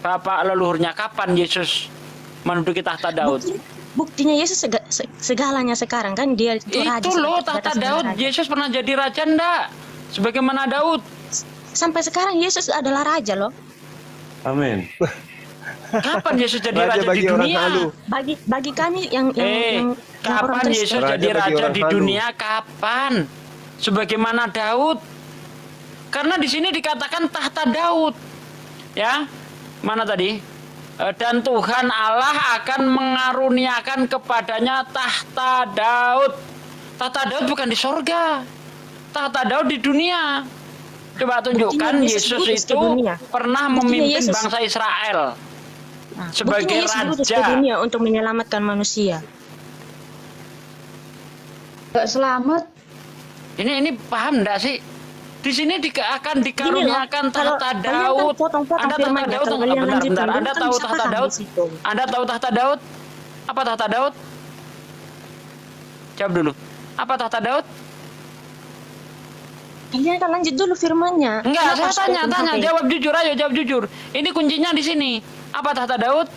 bapak leluhurnya. Kapan Yesus menduduki tahta Daud? Buktinya Yesus segalanya sekarang kan, dia itu raja. Itu loh tahta Daud. Yesus pernah jadi raja enggak? Sebagaimana Daud. Sampai sekarang Yesus adalah raja loh. Amin. Kapan Yesus jadi raja di dunia? Bagi kami yang kapan Yesus jadi raja di dunia? Kapan? Sebagaimana Daud. Karena di sini dikatakan tahta Daud. Ya. Mana tadi? Dan Tuhan Allah akan mengaruniakan kepadanya tahta Daud. Tahta Daud bukan di sorga. Tahta Daud di dunia. Coba tunjukkan Yesus itu pernah memimpin bangsa Israel sebagai raja dunia untuk menyelamatkan manusia. Gak selamat. Ini paham enggak sih? Di sini akan dikaruniakan tahta Daud. Anda tahta Daud? Bentar. Anda tahu tahta Daud? Anda tahu tahta Daud? Apa tahta Daud? Jawab dulu. Apa tahta Daud? Kalian kan lanjut dulu firmannya. Enggak, saya tanya. Jawab jujur, ayo jawab jujur. Ini kuncinya di sini. Apa tahta Daud?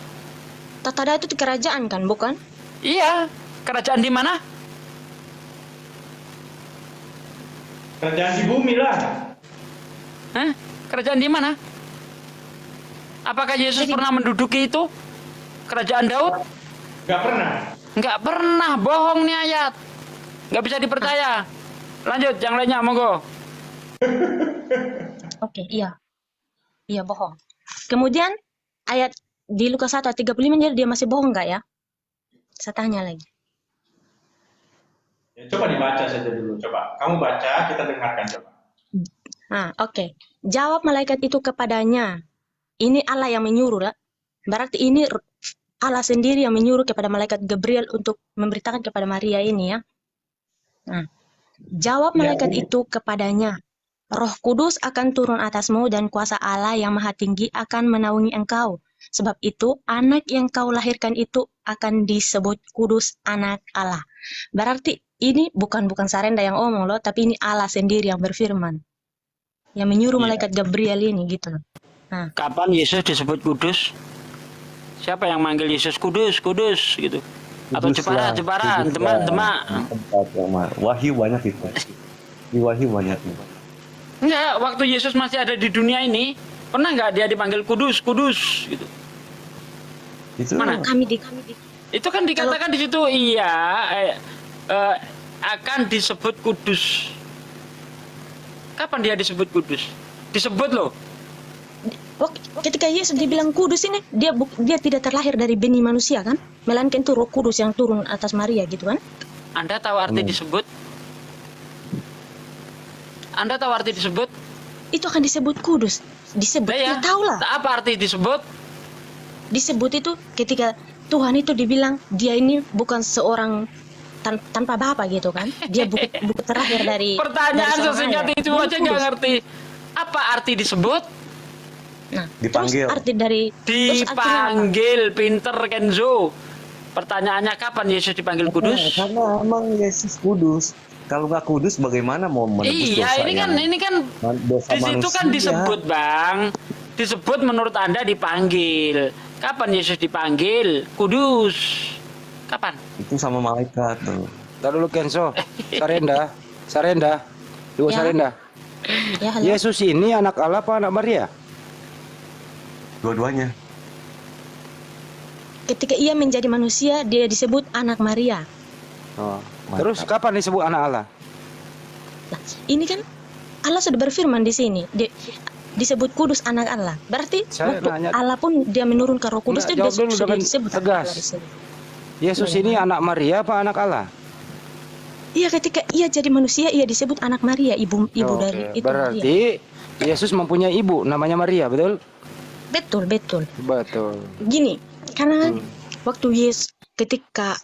Tahta Daud itu kerajaan kan, bukan? Iya. Kerajaan di mana? Kerajaan di bumi lah. Hah? Kerajaan di mana? Apakah Yesus pernah menduduki itu? Kerajaan Daud? Gak pernah. Nggak pernah, bohong nih ayat. Nggak bisa dipercaya. Lanjut, yang lainnya, monggo. Oke, iya. Iya, bohong. Kemudian, ayat di Lukas 1 ayat 35 dia masih bohong nggak ya? Saya tanya lagi. Ya, coba dibaca saja dulu, coba. Kamu baca, kita dengarkan coba. Oke. Jawab malaikat itu kepadanya. Ini Allah yang menyuruh lah. Berarti ini Allah sendiri yang menyuruh kepada malaikat Gabriel untuk memberitakan kepada Maria ini ya. Jawab malaikat itu kepadanya. Roh Kudus akan turun atasmu dan kuasa Allah yang Maha Tinggi akan menaungi engkau. Sebab itu anak yang kau lahirkan itu akan disebut kudus, anak Allah. Berarti ini bukan Sarenda yang omong loh, tapi ini Allah sendiri yang berfirman. Yang menyuruh malaikat Gabriel ini gitu loh. Kapan Yesus disebut kudus? Siapa yang manggil Yesus kudus gitu? Atau jepara, demak. Wahyu banyak itu. Di Wahyu banyak. Enggak, waktu Yesus masih ada di dunia ini, pernah nggak dia dipanggil kudus gitu? Itu mana? Itu kan dikatakan di situ akan disebut kudus. Kapan dia disebut kudus? Disebut loh. Ketika Yesus dibilang kudus ini, dia tidak terlahir dari benih manusia kan? Melainkan itu Roh Kudus yang turun atas Maria gitu kan? Anda tahu arti disebut? Anda tahu arti disebut? Itu akan disebut kudus. Disebut, ya tahu lah. Apa arti disebut? Disebut itu ketika Tuhan itu dibilang dia ini bukan seorang tanpa bapa gitu kan? Dia bukan terlahir dari. Pertanyaan sesingkat itu aja nggak ngerti. Apa arti disebut? Nah, dipanggil. Terus arti dari dipanggil, pinter Kenzo. Pertanyaannya kapan Yesus dipanggil kudus? Karena emang Yesus kudus. Kalau nggak kudus, bagaimana mau menebus dosa? Iya, ini kan di situ kan disebut, Bang. Disebut menurut Anda dipanggil. Kapan Yesus dipanggil? Kudus. Kapan? Itu sama malaikat tuh. Ntar dulu Kenzo. Sarenda. Dua Sarenda. Ya, Yesus ini anak Allah apa anak Maria? Dua-duanya. Ketika ia menjadi manusia, dia disebut anak Maria. Oh. Terus kapan disebut anak Allah? Nah, ini kan Allah sudah berfirman di sini. Disebut kudus anak Allah. Berarti Allah pun dia menurunkan Roh Kudus itu sudah disebut tegas. Yesus ini anak Maria apa anak Allah? Iya, ketika ia jadi manusia ia disebut anak Maria, ibu dari itu. Berarti Maria. Yesus mempunyai ibu namanya Maria, betul? Betul. Gini, karena waktu Yesus ketika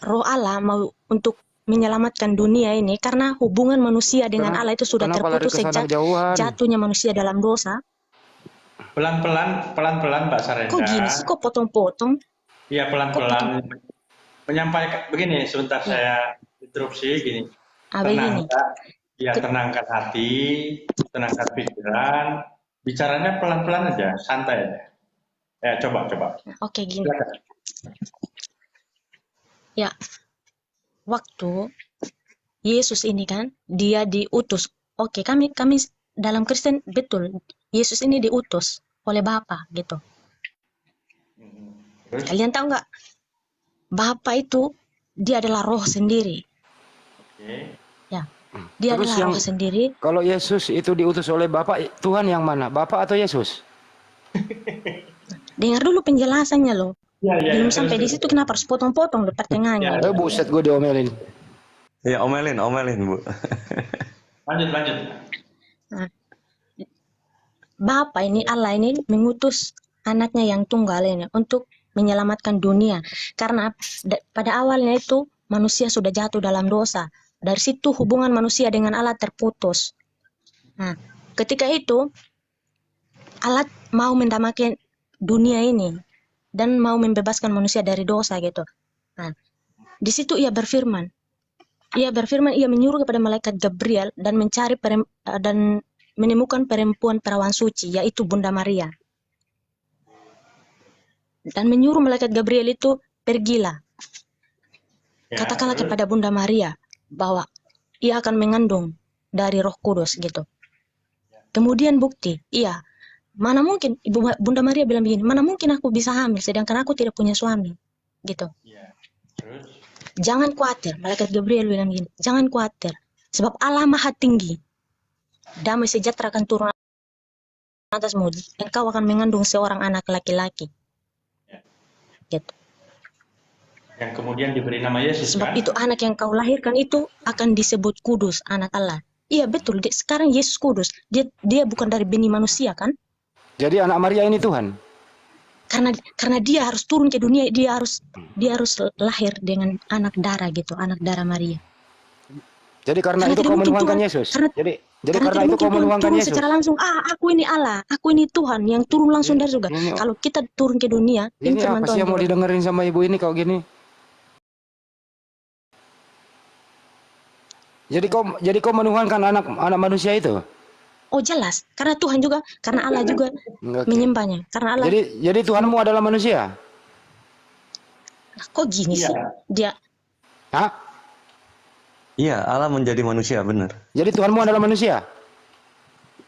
Roh Allah mau untuk menyelamatkan dunia ini, karena hubungan manusia dengan Allah itu sudah terputus sejak jatuhnya manusia dalam dosa. Pelan-pelan Mbak Sarenda. Kok gini sih, kok potong-potong? Iya, pelan-pelan. Menyampaikan begini, sebentar saya interupsi gini. Tenangkan hati, tenangkan pikiran. Bicaranya pelan-pelan aja, santai aja. Ya, coba. Oke, gini. Silakan. Ya, waktu Yesus ini kan, dia diutus. Oke, kami dalam Kristen betul, Yesus ini diutus oleh Bapa gitu. Terus? Kalian tahu nggak? Bapa itu dia adalah roh sendiri. Oke. Ya, dia Terus adalah roh sendiri. Kalau Yesus itu diutus oleh Bapak, Tuhan yang mana? Bapak atau Yesus? Dengar dulu penjelasannya loh. Ya, Belum terus, sampai di terus. situ kenapa harus potong-potong di pertengahannya? Ya. Buset, gue diomelin. Ya omelin Bu. Lanjut. Nah, Bapa ini, Allah ini mengutus anaknya yang tunggal ini untuk menyelamatkan dunia. Karena pada awalnya itu manusia sudah jatuh dalam dosa. Dari situ hubungan manusia dengan Allah terputus. Nah, ketika itu Allah mau mendamaikan dunia ini dan mau membebaskan manusia dari dosa gitu. Nah, di situ ia berfirman. Ia menyuruh kepada malaikat Gabriel dan mencari dan menemukan perempuan perawan suci, yaitu Bunda Maria. Dan menyuruh malaikat Gabriel itu, pergilah, Ya, katakanlah terus. kepada Bunda Maria bahwa ia akan mengandung dari Roh Kudus gitu. Kemudian bukti, mana mungkin Bunda Maria bilang begini, mana mungkin aku bisa hamil sedangkan aku tidak punya suami, gitu. Ya, terus. Jangan khawatir, malaikat Gabriel bilang gini, jangan khawatir, sebab Allah Maha Tinggi, damai sejahtera akan turun atasmu, engkau akan mengandung seorang anak laki-laki. Ya. Gitu. Yang kemudian diberi nama Yesus, Sebab kan? itu anak yang kau lahirkan itu akan disebut kudus, anak Allah. Iya betul, sekarang Yesus kudus, dia bukan dari benih manusia kan? Jadi anak Maria ini Tuhan. Karena dia harus turun ke dunia, dia harus lahir dengan anak darah gitu, anak darah Maria. Jadi karena Karena itu tidak kau mungkin menuhankan Tuhan- Yesus. karena- Jadi Karena karena tidak itu mungkin kau Tuhan menuhankan turun Yesus. secara langsung, aku ini Allah, aku ini Tuhan yang turun langsung dari surga. Ini- Kalau kita turun ke dunia, Ini firman apa Tuhan sih yang mau juga. didengerin sama ibu ini kau gini? Jadi kau menuhankan anak manusia itu. Oh jelas, karena Tuhan juga, karena Allah juga Oke. menyembahnya. Karena Allah, Jadi Tuhanmu adalah manusia. kok gini sih? Dia Hah? Iya, Allah menjadi manusia, benar. Jadi Tuhanmu adalah manusia.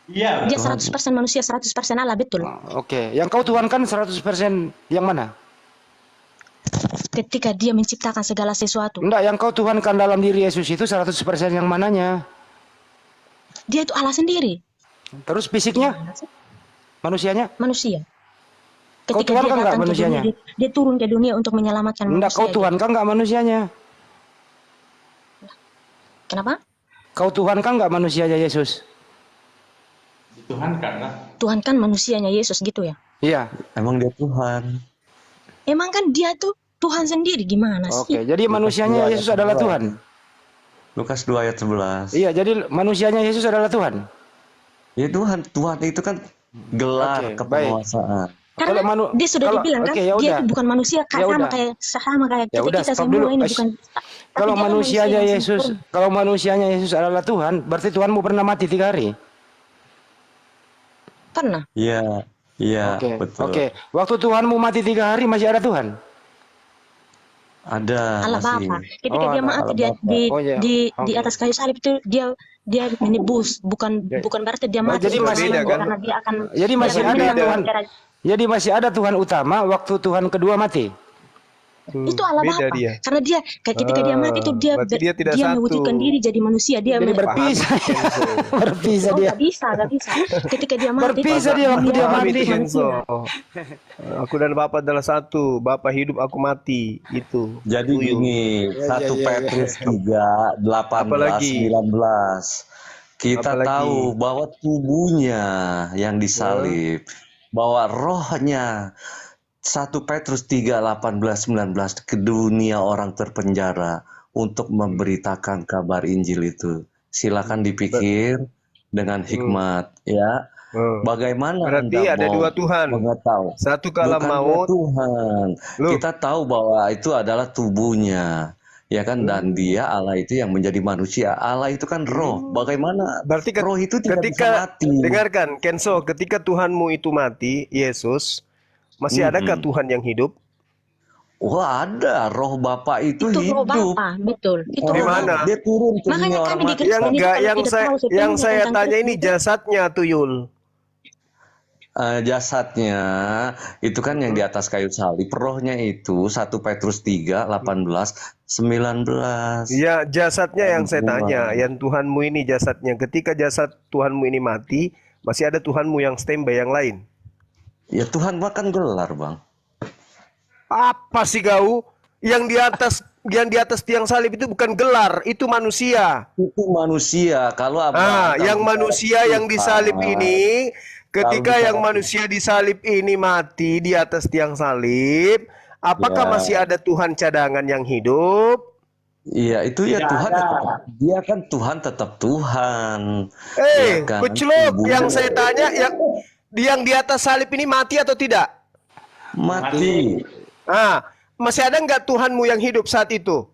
Iya, dia 100% manusia, 100% Allah, betul. Oke, yang kau tuhankan 100% yang mana? Ketika dia menciptakan segala sesuatu, Enggak, yang kau tuhankan dalam diri Yesus itu 100% yang mananya? dia itu Allah sendiri, Terus fisiknya? Manusianya? manusia. Kau Ketika Tuhan dia kan nggak datang ke manusianya? dunia, dia turun ke dunia untuk menyelamatkan Enggak, manusia. kau Tuhan kan nggak manusianya? Kenapa? Kau Tuhan kan nggak manusianya Yesus? Tuhan karena Tuhan kan manusianya Yesus gitu ya. Iya. Emang dia Tuhan. Emang kan dia tuh Tuhan sendiri, gimana Oke, sih? jadi manusianya Lukas 2 Yesus ayat adalah 11. Tuhan. Lukas 2 ayat 11. Iya, jadi manusianya Yesus adalah Tuhan. Ya Tuhan itu kan gelar Oke, kepenguasaan. Karena dia sudah dibilang kan, oke, ya dia udah. itu bukan manusia, Ya udah. sama kayak Ya kita, udah, kita stop semua dulu. ini Eish. bukan. tapi Kalau dia kan manusianya manusia yang Yesus, sempurna. kalau manusianya Yesus adalah Tuhan, berarti Tuhanmu pernah mati 3 hari. Pernah. Iya, iya, Oke, betul. oke. Waktu Tuhanmu mati 3 hari masih ada Tuhan. Ada Allah masih. Bapa. Ketika Oh, dia ada mati Allah dia Bapa. di Oh, iya. di Oke. atas kayu salib itu dia menebus, bukan berarti dia mati. jadi masih sebenarnya, kan? karena dia akan Jadi dia masih akan ada menang Tuhan. dengan Jadi masih ada Tuhan utama waktu Tuhan kedua mati. itu Allah Beda Bapa. dia. Karena dia ketika dia mati itu dia berarti dia tidak dia satu. mewujudkan diri jadi manusia, dia Jadi berpisah. Berpisah oh, dia. nggak bisa. Ketika dia mati Berpisah dia waktu dia Paham mati. itu, Kenzo. manusia. Aku dan Bapa adalah satu. Bapa hidup, aku mati. Itu. Jadi Tuyul. gini, Ya, 1 ya, ya, Petrus 3, 18, Apalagi? 19. Kita Apalagi? tahu bahwa tubuhnya yang disalib, bahwa rohnya 1 Petrus 3, 18, 19 ke dunia orang terpenjara untuk memberitakan kabar Injil itu. Silakan dipikir dengan hikmat, ya. Bagaimana Berarti Anda ada mau dua Tuhan. mengetahui? Satu kala Bukan maut. Tuhan. Loh. Kita tahu bahwa itu adalah tubuhnya, ya kan? Dan dia Allah itu yang menjadi manusia. Allah itu kan roh. Bagaimana Berarti roh itu tidak bisa ketika mati? dengarkan, Kenzo, ketika Tuhanmu itu mati, Yesus Masih adakah Mm-mm. Tuhan yang hidup? Wah, ada roh Bapa itu Itu roh hidup. Bapa, betul. Itu Di roh mana? Bapa. Dia turun ke Makanya dunia orang kami di mati. Yang Kristen itu enggak, kalau yang tidak saya tahu yang sepenuhnya saya tentang tanya Kristen ini itu, jasadnya, Tuyul. Jasadnya itu kan yang di atas kayu salib. Rohnya itu 1 Petrus 3, 18, 19. Ya, jasadnya yang Bang saya Juma. tanya, yang Tuhanmu ini jasadnya. Ketika jasad Tuhanmu ini mati, masih ada Tuhanmu yang standby yang lain. Ya Tuhan makan gelar, Bang. Apa sih kau? Yang di atas tiang salib itu bukan gelar, itu manusia. Itu manusia. Kalau Ah, kalau yang bicara manusia yang disalib Tuhan, ini, ketika bicara yang manusia disalib ini mati di atas tiang salib, apakah ya, masih ada Tuhan cadangan yang hidup? iya itu ya Tidak Tuhan ada. tetap, dia kan Tuhan tetap Tuhan. Ya kan? Kuceluk, Tubuh yang saya tanya, yang di atas salib ini mati atau tidak? mati. Ah, masih ada nggak Tuhanmu yang hidup saat itu?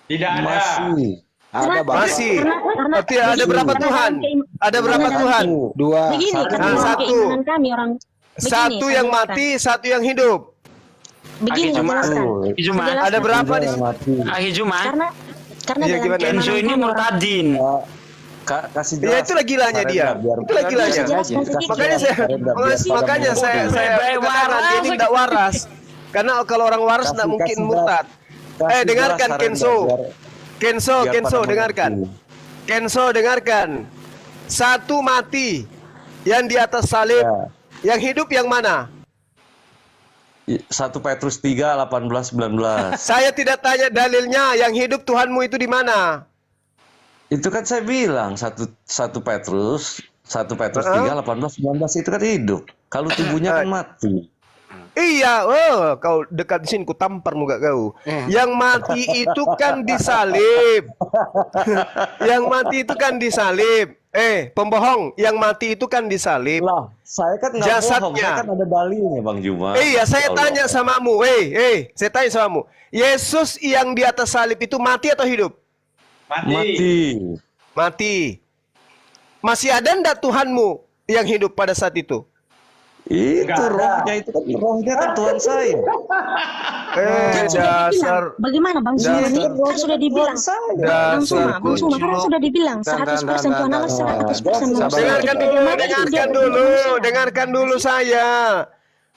Tidak ada. Masih. Ada Bang. Masih. karena Berarti ada begini, berapa karena Tuhan? dalam keim- Ada berapa karena dalam- Tuhan? Dua. Begini, Satu. karena Ah, dalam satu. keimanan kami orang begini, Satu saya yang jelaskan. mati, satu yang hidup. Begini, Akhir saya Jumat. jelaskan. Akhir Jumat. Saya jelaskan. Ada berapa di Yang mati. Akhir Jumat. Karena Iya, dalam gimana? keimanan Kenzo ini kami orang murtadin. Kasih Ya jelas. itulah gilanya dia. Sarendra, Itulah gilanya. Saya jelaskan sedikit. Makanya saya Sarendra, biar pada makanya mengerti. saya Baik-baik katakan waras. dia ini tidak waras. Karena kalau orang waras tidak mungkin murtad. Dengarkan Kenzo. Kenzo dengarkan. Kenzo dengarkan. Satu mati yang di atas salib. Ya. Yang hidup yang mana? 1 Petrus 3, 18, 19. Saya tidak tanya dalilnya. Yang hidup Tuhanmu itu di mana? Itu kan saya bilang 1 Petrus 3, 18, 19 itu kan hidup. Kalau tubuhnya kan mati. Iya, kau dekat di sini ku tampar muka kau. Yang mati itu kan disalib. Yang mati itu kan disalib. Pembohong, yang mati itu kan disalib. Lah, saya kan nggak bohong, Jasadnya. saya kan ada dalilnya, Bang Juma. Iya, saya Allah. tanya samamu. Saya tanya samamu. Yesus yang di atas salib itu mati atau hidup? Mati. Mati. Masih ada ndak Tuhanmu yang hidup pada saat itu? Itu Nggak ada. rohnya kan Tuhan saya. Kan sudah dibilang. Bagaimana Bang Suma Dasar- ini? Kan sudah dibilang. Bang Suma kan kucing. sudah dibilang 100% Tuhan Allah, 100% manusia. Dengarkan Ketika dulu, dia mati, dengarkan dia dulu, manusia. dengarkan dulu saya.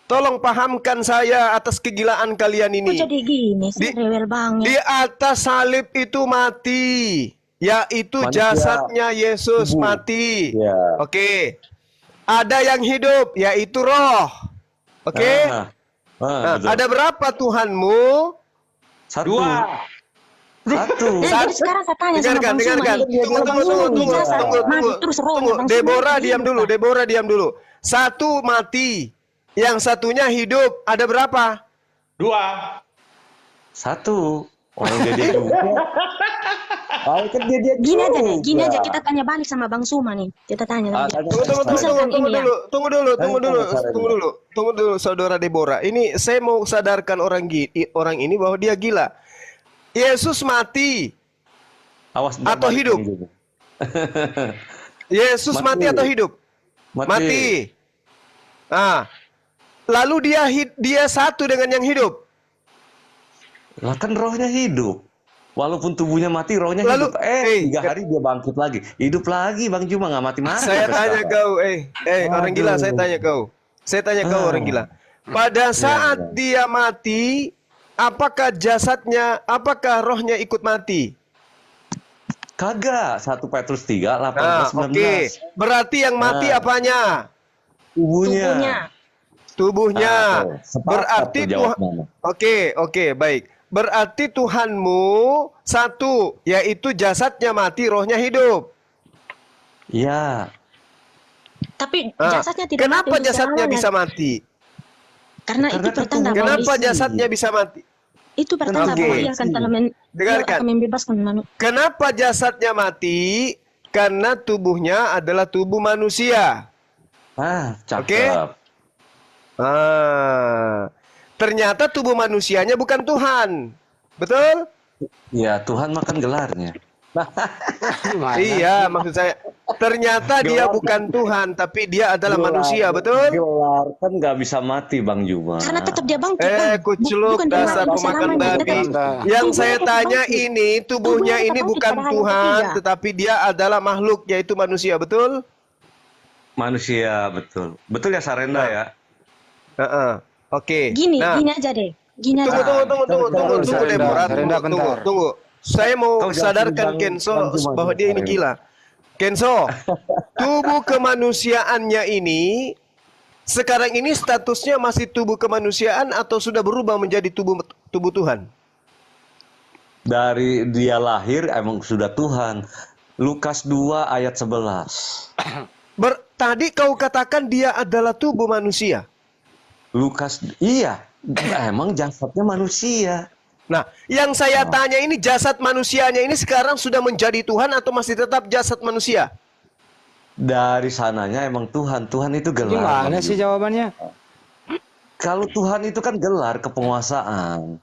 Tolong pahamkan saya atas kegilaan kalian Kok ini. jadi gini? Saya Di- rewel banget. Di atas salib itu mati, yaitu Manusia. jasadnya Yesus Tubuh. mati. Ya. Oke. Ada yang hidup, yaitu roh. Oke. Nah, Nah, betul. ada berapa Tuhanmu? Satu. Dua. Satu. Jadi sekarang saya tanya sama Dengarkan, Bang Suma dengarkan. nih. Tunggu, Kalau Bang tunggu, Suma tunggu, di jasad tunggu, mati tunggu. terus rohnya Tunggu. Bang Suma Deborah hidup, diam dulu, Pak. Deborah diam dulu. Satu mati, yang satunya hidup. Ada berapa? Dua. Satu. Orang dia juga. Kan dia Gini aja deh, gini juga. aja kita tanya balik sama Bang Suma nih. Kita tanya Ah, sama dia. tanya. Tunggu dulu, saudara Deborah. Ini saya mau sadarkan orang ini bahwa dia gila. Yesus mati. Awas Atau balik hidup? Bang Juma. Yesus mati atau hidup? Mati. Ah. Lalu dia satu dengan yang hidup. Lah kan rohnya hidup. Walaupun tubuhnya mati, rohnya Lalu, hidup. 3 hari dia bangkit lagi. Hidup lagi, Bang Juma nggak mati-mati. Saya sampai tanya sekarang. kau, orang gila, saya tanya kau. Saya tanya kau orang gila. Pada saat dia mati, apakah rohnya ikut mati? Kagak. 1 Petrus 3, 18, Nah, 19. oke. Berarti yang mati apanya? Tubuhnya. Tubuhnya. Sepakat Berarti tuh jawabannya. Oke, baik. Berarti Tuhanmu satu, yaitu jasadnya mati, rohnya hidup. Iya. Tapi Ah, jasadnya tidak kenapa mati. jasadnya Caranya. bisa mati? Karena itu Karena pertanda bahwa Kenapa Yesus- jasadnya bisa mati? itu pertanda Oke. bahwa dia akan Dengarkan. akan membebaskan manusia. Kenapa jasadnya mati? Karena tubuhnya adalah tubuh manusia. Cakep. Ternyata tubuh manusianya bukan Tuhan. Betul? Ya, Tuhan makan gelarnya. Gimana? Iya, maksud saya ternyata dia bukan Tuhan, tapi dia adalah manusia, betul? Gelar kan nggak bisa mati Bang Juma. Karena tetap dia bangkit, Bang. Kuceluk Bukan dasar dengan pemakan selamanya, babi. tetap- Yang saya tubuhnya tanya tetap bangkit. ini, tubuhnya ini tetap bukan bangkit pada hari Tuhan, ketiga. tetapi dia adalah makhluk, yaitu manusia, betul? Manusia, betul. Betul ya Sarenda ya? Heeh. Oke. Gini Nah, aja deh. Gini aja. tunggu, Deborah. Sarenda, bentar. Tunggu. Saya mau Kau jangan sadarkan bilang Kenzo Bang Juma bahwa dia ini Sarenda. gila. Kenzo, tubuh kemanusiaannya ini sekarang ini statusnya masih tubuh kemanusiaan atau sudah berubah menjadi tubuh Tuhan? Dari dia lahir emang sudah Tuhan. Lukas 2 ayat 11. Tadi kau katakan dia adalah tubuh manusia. Lukas, iya, emang jasadnya manusia. Nah, yang saya tanya ini jasad manusianya ini sekarang sudah menjadi Tuhan atau masih tetap jasad manusia? Dari sananya emang Tuhan. Tuhan itu gelar. Gimana Bang sih Juma. jawabannya? Kalau Tuhan itu kan gelar kepenguasaan.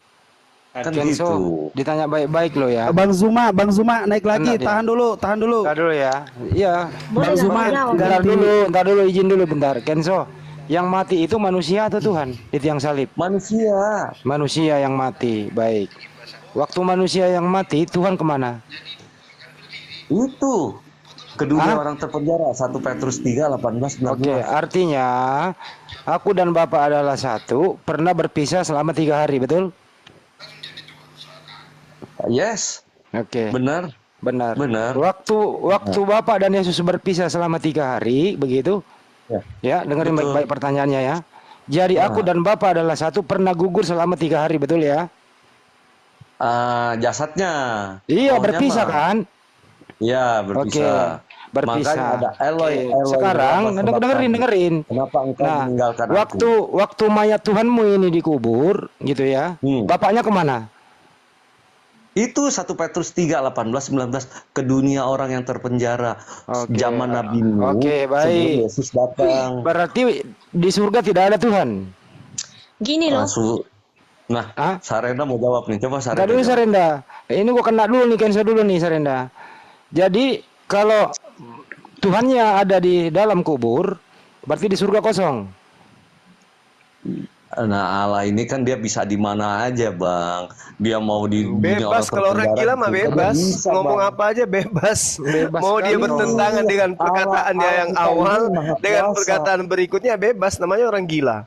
Kan Kenzo, gitu. ditanya baik-baik lo ya. Bang Zuma naik lagi. Enak dia. Tahan dulu. Bentar dulu ya. Iya. Boleh Bang nggak Zuma, mau jawab? Bentar dulu, izin dulu bentar. Kenzo, yang mati itu manusia atau Tuhan? Di tiang salib. Manusia. Manusia yang mati, baik. Waktu manusia yang mati, Tuhan kemana? Itu. Kedua Hah? orang terpenjara. 1 Petrus 3, 18, 19. Oke, artinya aku dan Bapak adalah satu, pernah berpisah selama 3 hari, betul? Yes, Oke, benar. benar. Benar. Waktu Bapak dan Yesus berpisah selama 3 hari, begitu? Ya. Ya, dengerin Betul. baik-baik pertanyaannya ya. Jadi aku dan Bapak adalah satu, pernah gugur selama 3 hari, betul ya? Jasadnya. Iya, Rohnya berpisah mah. kan? Iya, Oke, berpisah. berpisah. Makanya ada Eloi, Oke, Eloi. sekarang kenapa dengerin. Kenapa engkau Nah, meninggalkan waktu mayat Tuhanmu ini dikubur, gitu ya. Bapaknya kemana? Itu 1 Petrus 3, 18, 19. Ke dunia orang yang terpenjara. Oke. Zaman Nabi Nuh. Oke, baik. Sebelum Yesus datang. Berarti di surga tidak ada Tuhan. Gini loh. Nah, Hah? Sarenda mau jawab nih. Coba Sarenda. Entar dulu jawab. Sarenda. Ini gua kena dulu nih, Kenzo dulu nih Sarenda. Jadi kalau Tuhannya ada di dalam kubur, berarti di surga kosong. Nah, Allah ini kan dia bisa di mana aja, Bang. Dia mau di dunia Bebas kalau orang terpenjara gila mah juga bebas, bisa, ngomong Bang. apa aja bebas. Bebas Mau dia sekali. bertentangan dengan perkataannya Allah yang kita awal ini maha dengan kuasa. perkataan berikutnya bebas, namanya orang gila.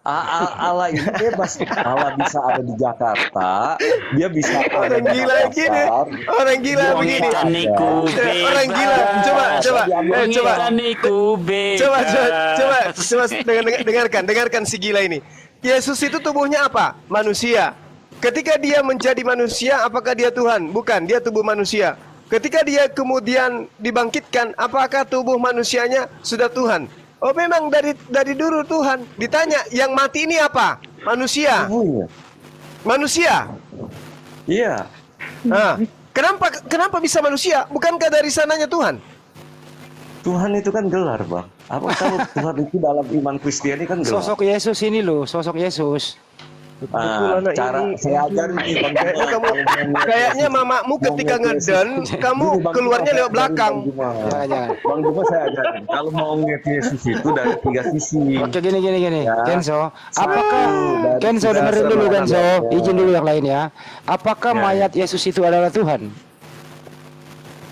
Allah ini bebas. Allah bisa ada di Jakarta, dia bisa ada Orang di gila Makassar. gini, orang gila Dia begini. bisa ada. Orang gila, coba, dengarkan si gila ini. Yesus itu tubuhnya apa? Manusia. Ketika dia menjadi manusia, apakah dia Tuhan? Bukan, dia tubuh manusia. Ketika dia kemudian dibangkitkan, apakah tubuh manusianya sudah Tuhan? Oh, memang dari dulu Tuhan. Ditanya, yang mati ini apa? Manusia. Tubuhnya. Manusia. Iya. Nah, kenapa bisa manusia? Bukankah dari sananya Tuhan? Tuhan itu kan gelar, Bang. Apa tahu Tuhan itu dalam iman Kristiani kan gelar. Sosok Yesus ini loh, sosok Yesus. anak Cara ini. saya ajarin nih, Bang Juma. Kayaknya kamu, Kalau mau ngeliat kayaknya Yesus, mamamu mau ketika ngeliat Yesus. ngeden, kamu Gini, Bang keluarnya Juma, lewat belakang. Bang Juma. Jangan. Bang Juma saya ajarin. Kalau mau ngeliat Yesus itu dari 3 sisi. Oke, gini. Ya. Kenzo, apakah dari Kenzo tiga dengerin dulu sama Kenzo, anaknya. izin dulu yang lain ya. Apakah Ya. mayat Yesus itu adalah Tuhan?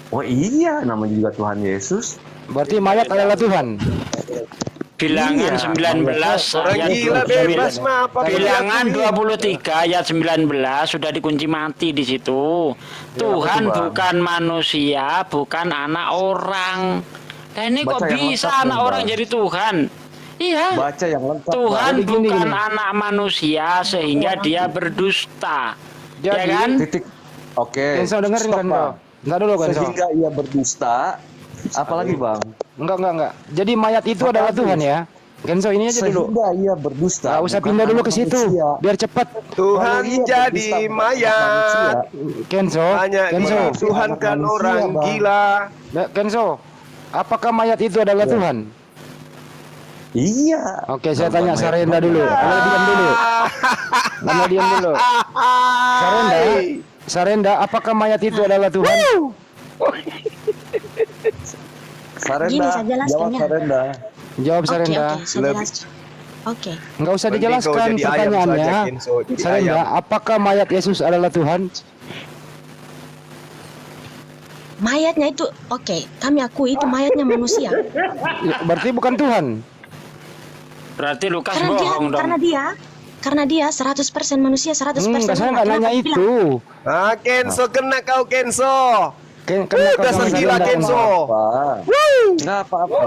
Oh iya, namanya juga Tuhan Yesus. Berarti mayat adalah Tuhan. Bilangan Iya. 19 Orang ayat gila 29. bebas mah apa Bilangan diyakini. 23 ayat 19 sudah dikunci mati di situ. Tuhan Bang? bukan manusia, bukan anak orang. Dan ini kok Baca yang bisa lengkap, anak Bang. orang jadi Tuhan? Iya. Baca yang lengkap. Tuhan Bang. Jadi gini, bukan gini. anak manusia sehingga dia berdusta. Ya Jadi, kan? Titik. Oke. Kenzo dengerin Stop, Kenzo. Bang. Enggak dulu Kenzo. Sehingga ia berdusta. Apalagi, Bang? Enggak. Jadi mayat itu Apa adalah lagi? Tuhan ya. Kenzo ini aja dulu. Sehingga ia berdusta. Enggak usah bukan pindah dulu anak ke situ, manusia. biar cepat. Tuhan Kalau ia jadi berdusta, bukan anak mayat. manusia. Kenzo, Hanya Kenzo, Tuhankan Manusia, orang Bang. gila. Kenzo. Apakah mayat itu adalah Ya. Tuhan? Iya. Oke, saya tanya Mayat Sarenda Tuhan. dulu. Kalau diam dulu. Sarenda, Sarenda, apakah mayat itu adalah Tuhan? Sarenda, Gini saya jelaskan jawab ya. Sarenda. Jawab Oke, Sarenda. oke, saya jelaskan. Oke. Enggak usah Mending kau dijelaskan jadi ayam pertanyaannya. saja, Kenzo, jadi Sarenda, ayam. apakah mayat Yesus adalah Tuhan? Mayatnya itu, oke, kami akui itu mayatnya manusia. Ya, berarti bukan Tuhan. Berarti Lukas Karena bohong dong. dia 100% manusia, 100% Enggak, saya Allah. nggak nanya Kenapa itu. bilang? Kenzo kena kau Kenzo. Kena kau Dasar sama gila Sarenda, Kenzo. Nggak apa-apa.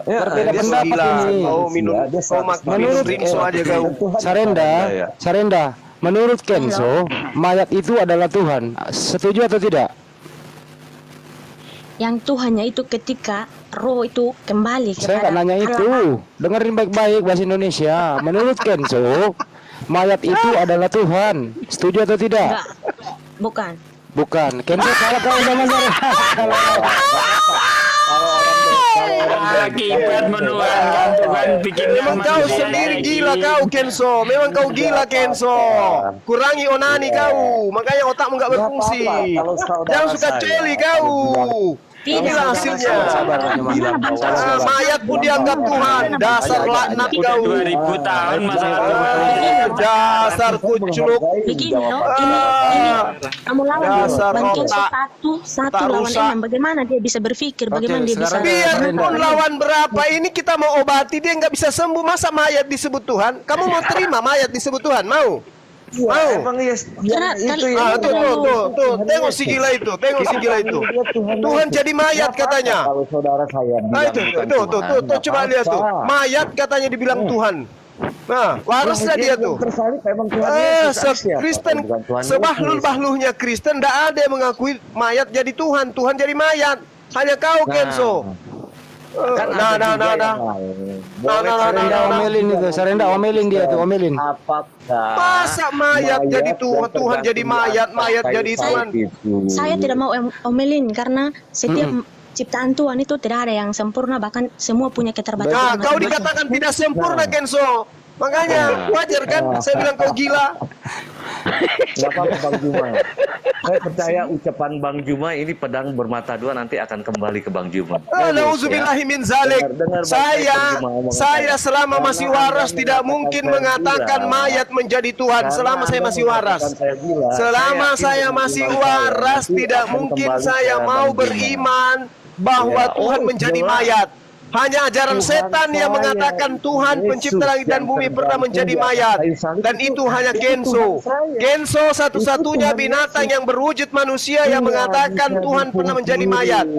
Ya, Berbeda dia pendapat gila. ini. Kau minum, Dia kau minum menurut- rinso aja kau. Sarenda, Ya. Sarenda, menurut Kenzo, mayat itu adalah Tuhan. Setuju atau tidak? Yang Tuhannya itu ketika roh itu kembali Saya kepada nggak nanya Allah. itu. Dengerin baik-baik bahasa Indonesia. Menurut Kenzo, mayat itu adalah Tuhan. Setuju atau tidak? Enggak, bukan. Bukan. Kenzo salah kau sama Akibat menuhankan Tuhan bikin Memang kau sendiri gila kau Kenzo. Memang kau gila Kenzo. Kurangi onani kau. Makanya otakmu nggak berfungsi. apa-apa, kalau saudara Jangan suka saya celi kau. Tidak, Inilah saudara, hasilnya. sabar, Bagaimana bangsa Ah, mayat pun dianggap Tuhan. Dasar laknat Udah kau. 2000 tahun masalah Ah, Tuhan. Dasar kuculuk. begini loh, ini kamu lawan dulu. Dasar Bang Kenzo otak. satu Tak lawan rusak. 6. Bagaimana dia bisa berpikir? Oke, Bagaimana dia bisa? sekarang- Biarpun lawan berapa ini kita mau obati dia nggak bisa sembuh, masa mayat disebut Tuhan? Kamu mau terima mayat disebut Tuhan? Mau? Mau? Emang yes, Karena itu kali- ya. Tuh, tengok si gila itu, tengok si gila itu. Tuhan jadi mayat katanya. Kalau saudara saya Ah, itu, tuh, coba lihat tuh. Mayat katanya dibilang Tuhan. Nah, warasnya dia tuh. Kristen, sebahlul-bahluhnya Kristen, tidak ada yang mengakui mayat jadi Tuhan, Tuhan jadi mayat. Hanya kau, Kenzo. Nah. Sarenda omelin itu. Sarenda omelin dia tuh, omelin. Apakah Masa mayat jadi Tuhan, Tuhan jadi mayat, mayat jadi Tuhan. Saya tidak mau omelin karena setiap ciptaan Tuhan itu tidak ada yang sempurna, bahkan semua punya Nah, keterbatasan. kau masing-masing. dikatakan tidak sempurna, Kenzo. Makanya wajar kan? Saya bilang kau gila. Nggak apa-apa Bang Juma. Saya percaya ucapan Bang Juma ini pedang bermata dua nanti akan kembali ke Bang Juma. Nauzubillahi min zalik. Dengar baik-baik Bang Juma ngomong Saya apa. selama masih waras tidak mungkin mengatakan mayat menjadi Tuhan selama saya masih waras. Selama saya masih waras tidak mungkin saya mau beriman bahwa Tuhan menjadi mayat. Hanya ajaran setan yang mengatakan Tuhan pencipta langit dan bumi pernah menjadi mayat. Dan itu hanya Kenzo. Kenzo satu-satunya binatang yang berwujud manusia yang mengatakan Tuhan pernah menjadi mayat.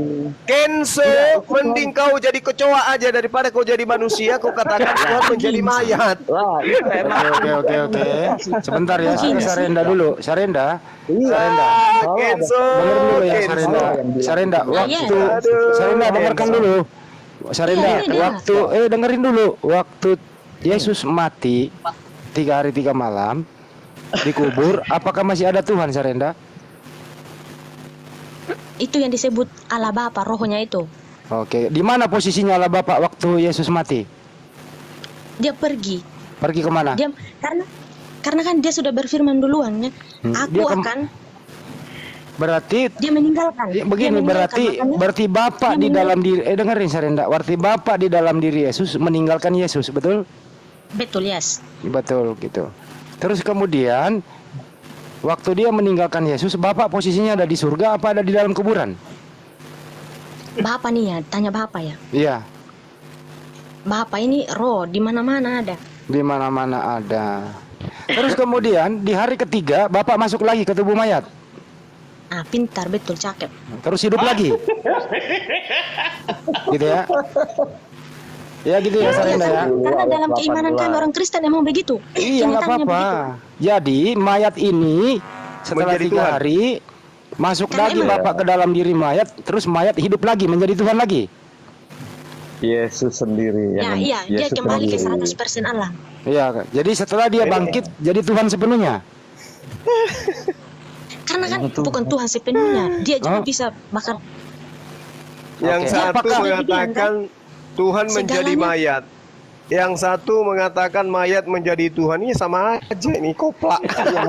Kenzo, mending kau jadi kecoa aja daripada kau jadi manusia, kau katakan Tuhan menjadi mayat. Wah, itu emang. Oke. Sebentar ya, Sarenda dulu. Sarenda. Kenzo, Dengerin dulu ya, Kenzo. Sarenda. Sarenda, waktu Aduh. Sarenda dengarkan dulu. Sarenda, Iya. waktu dengerin dulu. Waktu Yesus mati 3 hari 3 malam dikubur, apakah masih ada Tuhan, Sarenda? Itu yang disebut Allah Bapa, rohnya itu. Oke, di mana posisinya Allah Bapa waktu Yesus mati? Dia pergi. Pergi kemana? Dia karena kan dia sudah berfirman duluan ya. Aku Dia akan Berarti dia meninggalkan. Ya, Dia begini meninggalkan, makanya berarti Bapak di dalam diri dengerin Sarenda, berarti Bapak di dalam diri Yesus meninggalkan Yesus, betul? betul, yes. Betul gitu. Terus kemudian waktu dia meninggalkan Yesus, Bapak posisinya ada di surga apa ada di dalam kuburan? Bapak nih ya, tanya Bapak ya. Iya, Bapak ini roh di mana-mana ada. di mana-mana ada. Terus kemudian di hari ketiga Bapak masuk lagi ke tubuh mayat. Ah, pintar, betul, cakep. Terus hidup lagi. Gitu ya. Ya gitu ya Sarenda ya. Karena dalam keimanan kami orang Kristen emang begitu. Iya nggak Kenyataannya apa-apa. begitu. Jadi mayat ini setelah Menjadi 3 Tuhan. hari masuk Kan lagi emang. Bapak ke dalam diri mayat, terus mayat hidup lagi menjadi Tuhan lagi. Yesus sendiri Ya, yang iya, dia Yesus kembali ke sendiri. 100% Allah. Iya. Jadi setelah dia bangkit jadi Tuhan sepenuhnya. Karena kan bukan Tuhan sepenuhnya. Dia juga Oh. bisa makan. Yang Oke. satu Apakah- mengatakan Tuhan menjadi Segalanya- mayat. Yang satu mengatakan mayat menjadi Tuhan, ini sama aja ini koplak. Ya,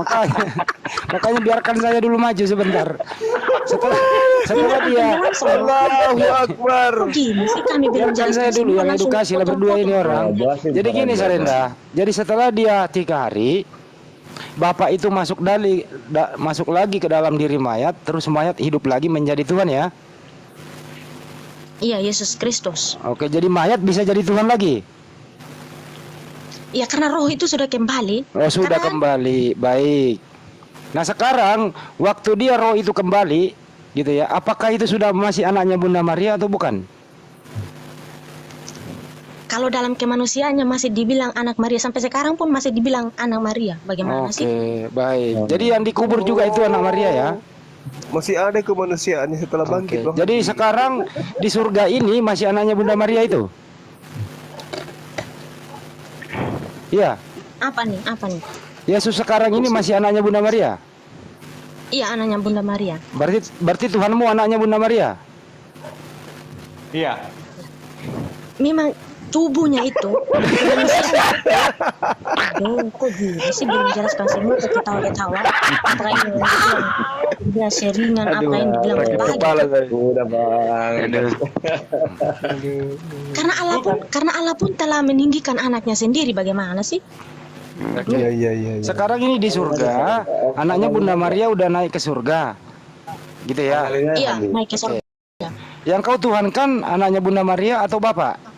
makanya biarkan saya dulu maju sebentar. Setelah dia Allahu Akbar. Gini sih kami belum biarkan saya jelaskan dulu semua, yang langsung edukasi lah berdua ini potong-potong. orang. Jadi gini Sarenda. Jadi setelah dia 3 hari, Bapak itu masuk lagi ke dalam diri mayat, terus mayat hidup lagi menjadi Tuhan ya. Iya, Yesus Kristus. Oke, jadi mayat bisa jadi Tuhan lagi. Ya karena roh itu sudah kembali. Oh, sudah Karena- kembali. Baik. Nah, sekarang waktu dia roh itu kembali gitu ya. Apakah itu sudah masih anaknya Bunda Maria atau bukan? Kalau dalam kemanusiaannya masih dibilang anak Maria, sampai sekarang pun masih dibilang anak Maria. Bagaimana Oke, sih? baik. Jadi yang dikubur juga itu anak Maria ya. Masih ada kemanusiaannya setelah bangkit Oke. loh. Jadi sekarang di surga ini masih anaknya Bunda Maria itu. Iya. Apa nih? Apa nih? Yesus sekarang ini masih anaknya Bunda Maria. Iya, anaknya Bunda Maria. Berarti Tuhanmu anaknya Bunda Maria. Iya. Memang tubuhnya itu. Aduh, kok gini sih belum jelaskan semua ke ketawa-ketawa. Apa yang dibilang dia seringan, apa yang dibilang berbagi. Udah bang. Karena Allah pun telah meninggikan anaknya sendiri. Bagaimana sih? Iya. Sekarang ini di surga, anaknya Bunda Maria udah naik ke surga. Gitu ya. Iya, naik ke surga. Yang kau tuhankan anaknya Bunda Maria atau Bapak?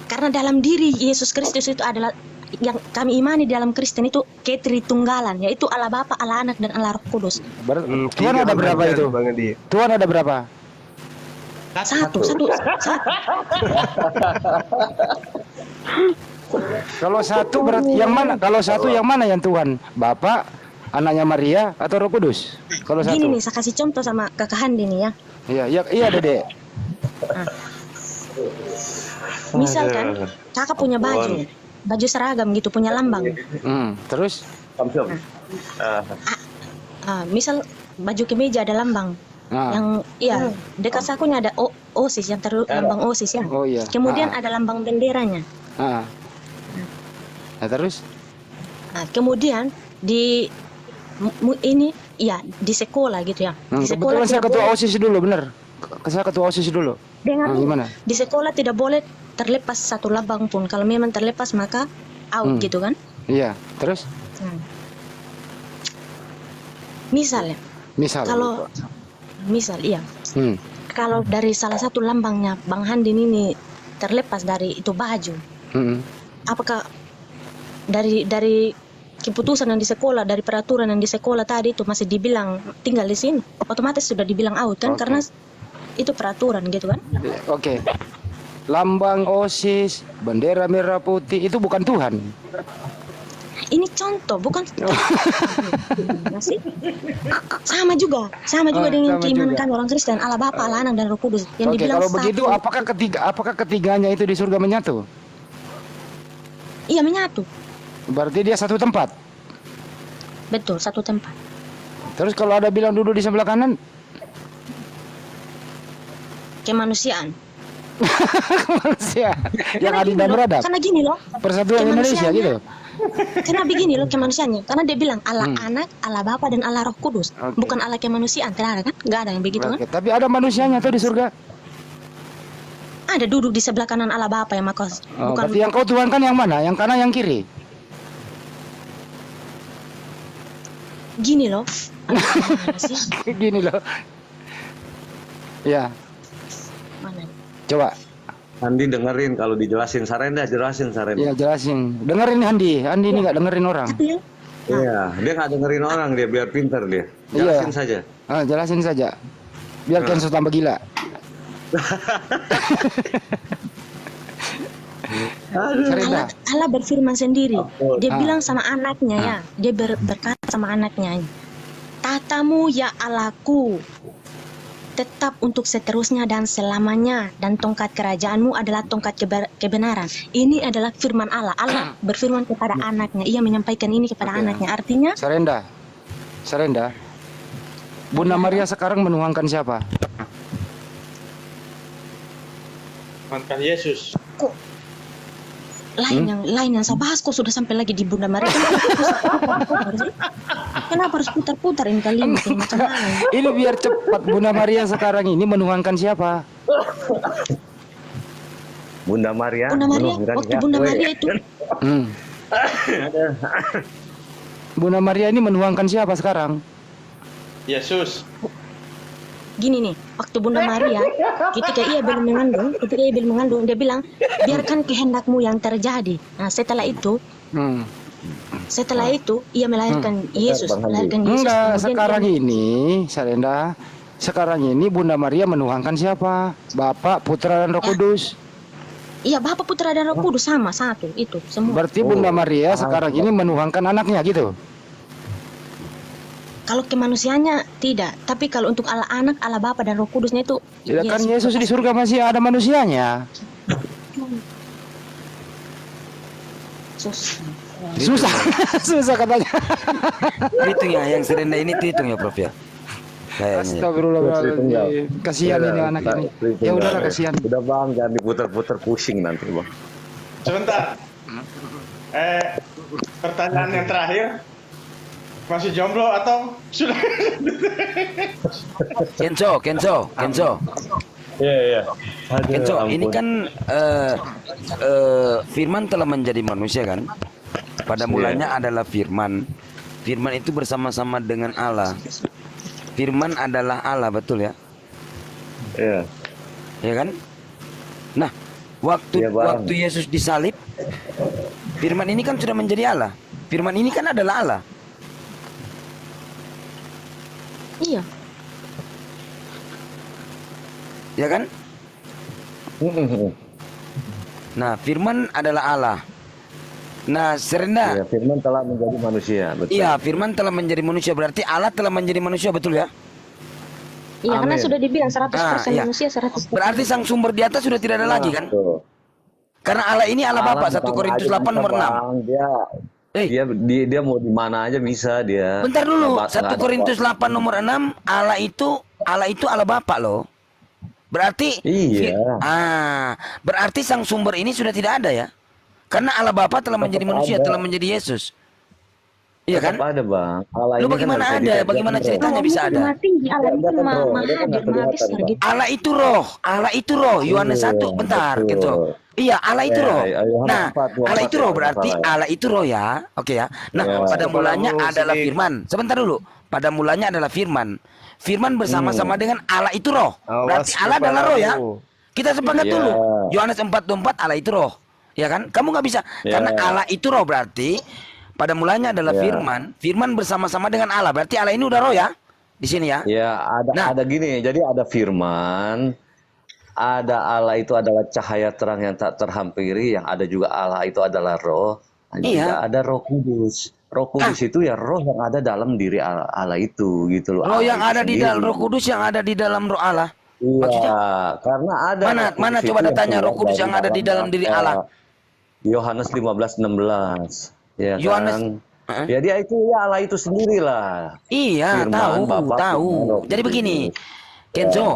Karena dalam diri Yesus Kristus itu adalah yang kami imani dalam Kristen itu ketritunggalan, yaitu Allah Bapa, Allah Anak, dan Allah Roh Kudus. Tuhan ada berapa itu? Tuhan ada berapa? Satu. Kalau satu berarti yang mana? Kalau satu yang mana yang Tuhan? Bapak, anaknya Maria atau Roh Kudus? Kalau satu. Gini nih, saya kasih contoh sama Kakak Handi nih ya. Iya, Dede. Misalkan kakak punya baju seragam gitu, punya lambang. Terus? Misal baju kemeja ada lambang. Nah. Yang dekat sakunya ada OSIS yang lambang OSIS ya. Oh iya. Kemudian ada lambang benderanya. Nah, terus? Kemudian di di sekolah gitu ya. Di sekolah Kebetulan saya tidak ketua boleh- OSIS dulu, bener. Saya ketua OSIS dulu. Dengar nih, Gimana? di sekolah tidak boleh terlepas satu lambang pun. Kalau memang terlepas maka out gitu kan. Iya, terus? Misal kalau iya. Kalau dari salah satu lambangnya Bang Handin ini terlepas dari itu baju, apakah dari keputusan yang di sekolah, dari peraturan yang di sekolah tadi itu masih dibilang tinggal di sini, otomatis sudah dibilang out kan, karena itu peraturan gitu kan. Oke. Lambang OSIS, bendera merah putih itu bukan Tuhan. Ini contoh, bukan. Masih sama juga dengan sama keimanan juga. kami orang Kristen, Allah Bapa, Allah Anak, dan Roh Kudus yang Oke, dibilang kalau satu. begitu apakah ketiganya itu di surga menyatu? Iya, menyatu. Berarti dia satu tempat. Betul, satu tempat. Terus kalau ada bilang duduk di sebelah kanan, Kemanusiaan. manusia yang adil dan Gini loh, beradab. Karena gini loh. Persatuan Indonesia kemanusiaannya- gitu. Karena begini loh kemanusiaannya. Karena dia bilang Allah Anak, Allah Bapa, dan Allah Roh Kudus. Oke. Bukan Allah kemanusiaan. Tidak ada kan? Nggak ada yang begitu kan? Oke, tapi ada manusianya tuh di surga. Ada duduk di sebelah kanan Allah Bapa yang maka Oh, bukan. berarti yang kau tuhankan yang mana? Yang kanan, yang kiri? Gini loh. Mana sih? Gini loh. Ya, Mana? coba. Andi dengerin kalau dijelasin Sarenda, jelasin Sarenda. Ya, jelasin. Dengerin Andi. Andi ini nggak dengerin orang. Tapi ya, Iya, dia nggak dengerin orang dia biar pinter dia. Jelasin saja. Jelasin saja. Biar Kenzo tambah gila. Sarenda. Allah berfirman sendiri. Dia Ah. bilang sama anaknya ya. Dia berkata sama anaknya. Tatamu ya Allahku, tetap untuk seterusnya dan selamanya, dan tongkat kerajaanmu adalah tongkat kebenaran. Ini adalah firman Allah. Allah berfirman kepada anaknya. Ia menyampaikan ini kepada anaknya. Artinya Sarenda. Bunda Maria sekarang menuhankan siapa? Mantan Yesus. lain yang saya bahas kok sudah sampai lagi di Bunda Maria. Kenapa harus putar-putar ini kalimat yang macam mana? Ini biar cepat. Bunda Maria sekarang ini menuhankan siapa? Bunda Maria. Bunda Maria, menuhankan waktu siapa? Bunda Maria itu Bunda Maria ini menuhankan siapa sekarang? Yesus. gini nih, waktu Bunda Maria ketika ia belum mengandung, dia bilang biarkan kehendakmu yang terjadi. Nah, setelah itu ia melahirkan Yesus, Enggak, kemudian sekarang ini Bunda Maria menuhankan siapa? Bapa, Putra dan Roh Kudus. iya, Bapa, Putra dan Roh Kudus sama satu itu semua. Berarti Bunda Maria sekarang ini menuhankan anaknya gitu. Kalau kemanusiaannya tidak, tapi kalau untuk Allah Anak, Allah Bapa dan Roh Kudusnya itu Ya kan Yesus di surga masih ada manusianya. Susah. Susah katanya. Hitung ya, yang serendah ini hitung ya Prof ya. Kayaknya. Astagfirullahaladzim. Kasihan ini anak ini. Ya udahlah, kasihan. Udah Bang, jangan diputar-putar, pusing nanti Bang. Sebentar. Pertanyaan yang terakhir. Masih jomblo atau sudah? Kenzo. Iya. Kenzo, ini kan Firman telah menjadi manusia kan? Pada mulanya adalah Firman. Firman itu bersama-sama dengan Allah. Firman adalah Allah, betul ya? Iya. Ya kan? Nah, waktu Yesus disalib, Firman ini kan sudah menjadi Allah. Firman ini kan adalah Allah. Iya. Ya kan? Nah, Firman adalah Allah. Nah, Serenda. Iya, Firman telah menjadi manusia, betul. Iya, Firman telah menjadi manusia, berarti Allah telah menjadi manusia, betul ya? Iya, karena Amin. sudah dibilang 100% iya. manusia, 100%. Berarti sang sumber di atas sudah tidak ada lagi kan? Betul. Karena Allah ini Allah Bapa, 1 Korintus 8 nomor 6. Dia mau di mana aja bisa dia. Bentar dulu, Nggak 1 ada Korintus 8 nomor 6, Allah itu Allah Bapa loh. Berarti Iya. berarti sang sumber ini sudah tidak ada ya? Karena Allah Bapa telah menjadi manusia, telah menjadi Yesus. Iya kan? Tetap ada Bang. Allah Lu ini bagaimana kan ada? Bagaimana ceritanya bisa ada? Maha tinggi, Allah itu Dia kan roh, maha dia kan hadir, nggak maha kelihatan, besar Bang. gitu. Allah itu roh, Yohanes 1, bentar betul. gitu. Iya, Allah itu roh. Yohanes Nah, 4, Allah itu roh berarti salah. Allah itu roh ya. Oke ya. Nah, Ya. pada mulanya Kepala adalah musik. Firman. Sebentar dulu. Pada mulanya adalah Firman. Firman bersama-sama dengan Allah itu roh. Berarti Awas Allah adalah roh ya. kepalamu. Kita sepakat Ya. dulu. Yohanes 4:24 Allah itu roh. Ya kan? Kamu nggak bisa. Ya. Karena Allah itu roh berarti pada mulanya adalah Ya. Firman. Firman bersama-sama dengan Allah. Berarti Allah ini udah roh ya. Di sini ya. Ya, Nah. ada gini. Jadi ada Firman, ada Allah itu adalah cahaya terang yang tak terhampiri, yang ada juga Allah itu adalah roh. Dan Iya. juga ada Roh Kudus. Roh Kudus itu ya roh yang ada dalam diri Allah itu gitu loh. Roh yang Allah ada di sendiri. dalam Roh Kudus yang ada di dalam roh Allah. Iya, Maksudnya? karena ada Mana Roh Kudus mana itu coba yang datanya Roh keluar Kudus dari yang ada di dalam diri Allah. Yohanes 15:16. Ya Yohanes, kan? Ya dia itu ya Allah itu sendirilah. Iya, Firman, Bapa, tahu. Firman, Roh Jadi Kudus. begini, Kenzo,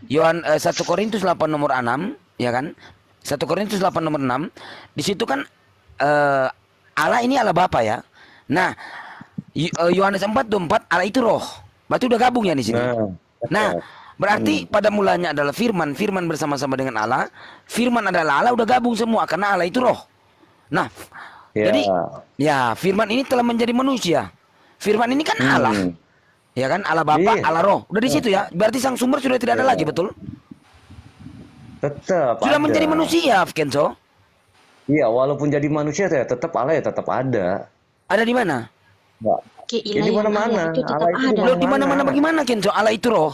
1 Korintus 8 nomor 6, ya kan? 1 Korintus 8 nomor 6, di situ kan Allah ini Allah Bapa ya. Nah, Yohanes 4:24 Allah itu roh. Berarti udah gabung ya di sini. Nah, berarti pada mulanya adalah Firman, Firman bersama-sama dengan Allah, Firman adalah Allah, udah gabung semua karena Allah itu roh. Nah, Ya. jadi ya Firman ini telah menjadi manusia. Firman ini kan Allah. Ya kan? Allah Bapa, Iya. Allah Roh. Udah di situ ya. Berarti sang sumber sudah tidak ada lagi, betul? Tetap Sudah ada. menjadi manusia, Kenzo. Iya, walaupun jadi manusia ya tetap Allah ya tetap ada. Ada di mana? Nggak. Keilahian Di mana-mana. Allah itu tetap Allah itu ada. Loh, di mana-mana bagaimana, Kenzo? Allah itu roh.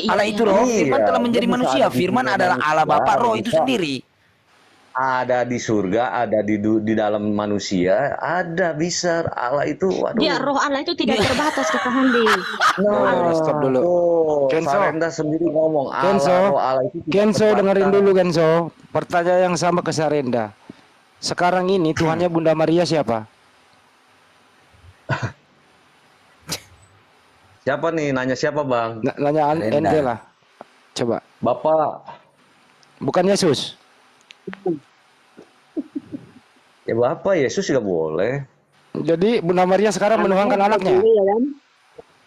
Allah itu roh. Iya, Firman telah menjadi dia bisa manusia. ada di Firman dunia adalah Allah manusia, Bapa, Roh itu bisa. sendiri. Ada di surga, ada di dalam manusia, ada bisa Allah itu. Waduh. Dia roh Allah itu tidak terbatas ke Handi. Nah, Stop dulu. tuh, Kenzo. Sarenda sendiri ngomong Kenzo, Allah, roh Allah itu tidak Kenzo terbatas. dengerin dulu Kenzo. Pertanyaan yang sama ke Sarenda. Sekarang ini Tuhannya Bunda Maria siapa? Siapa nih? Nanya siapa Bang? Nanya Sarenda. ente lah. Coba. Bapak. Bukan Yesus. Ya Bapak Yesus juga boleh. Jadi Bunda Maria sekarang menuhankan anaknya. Ya kan?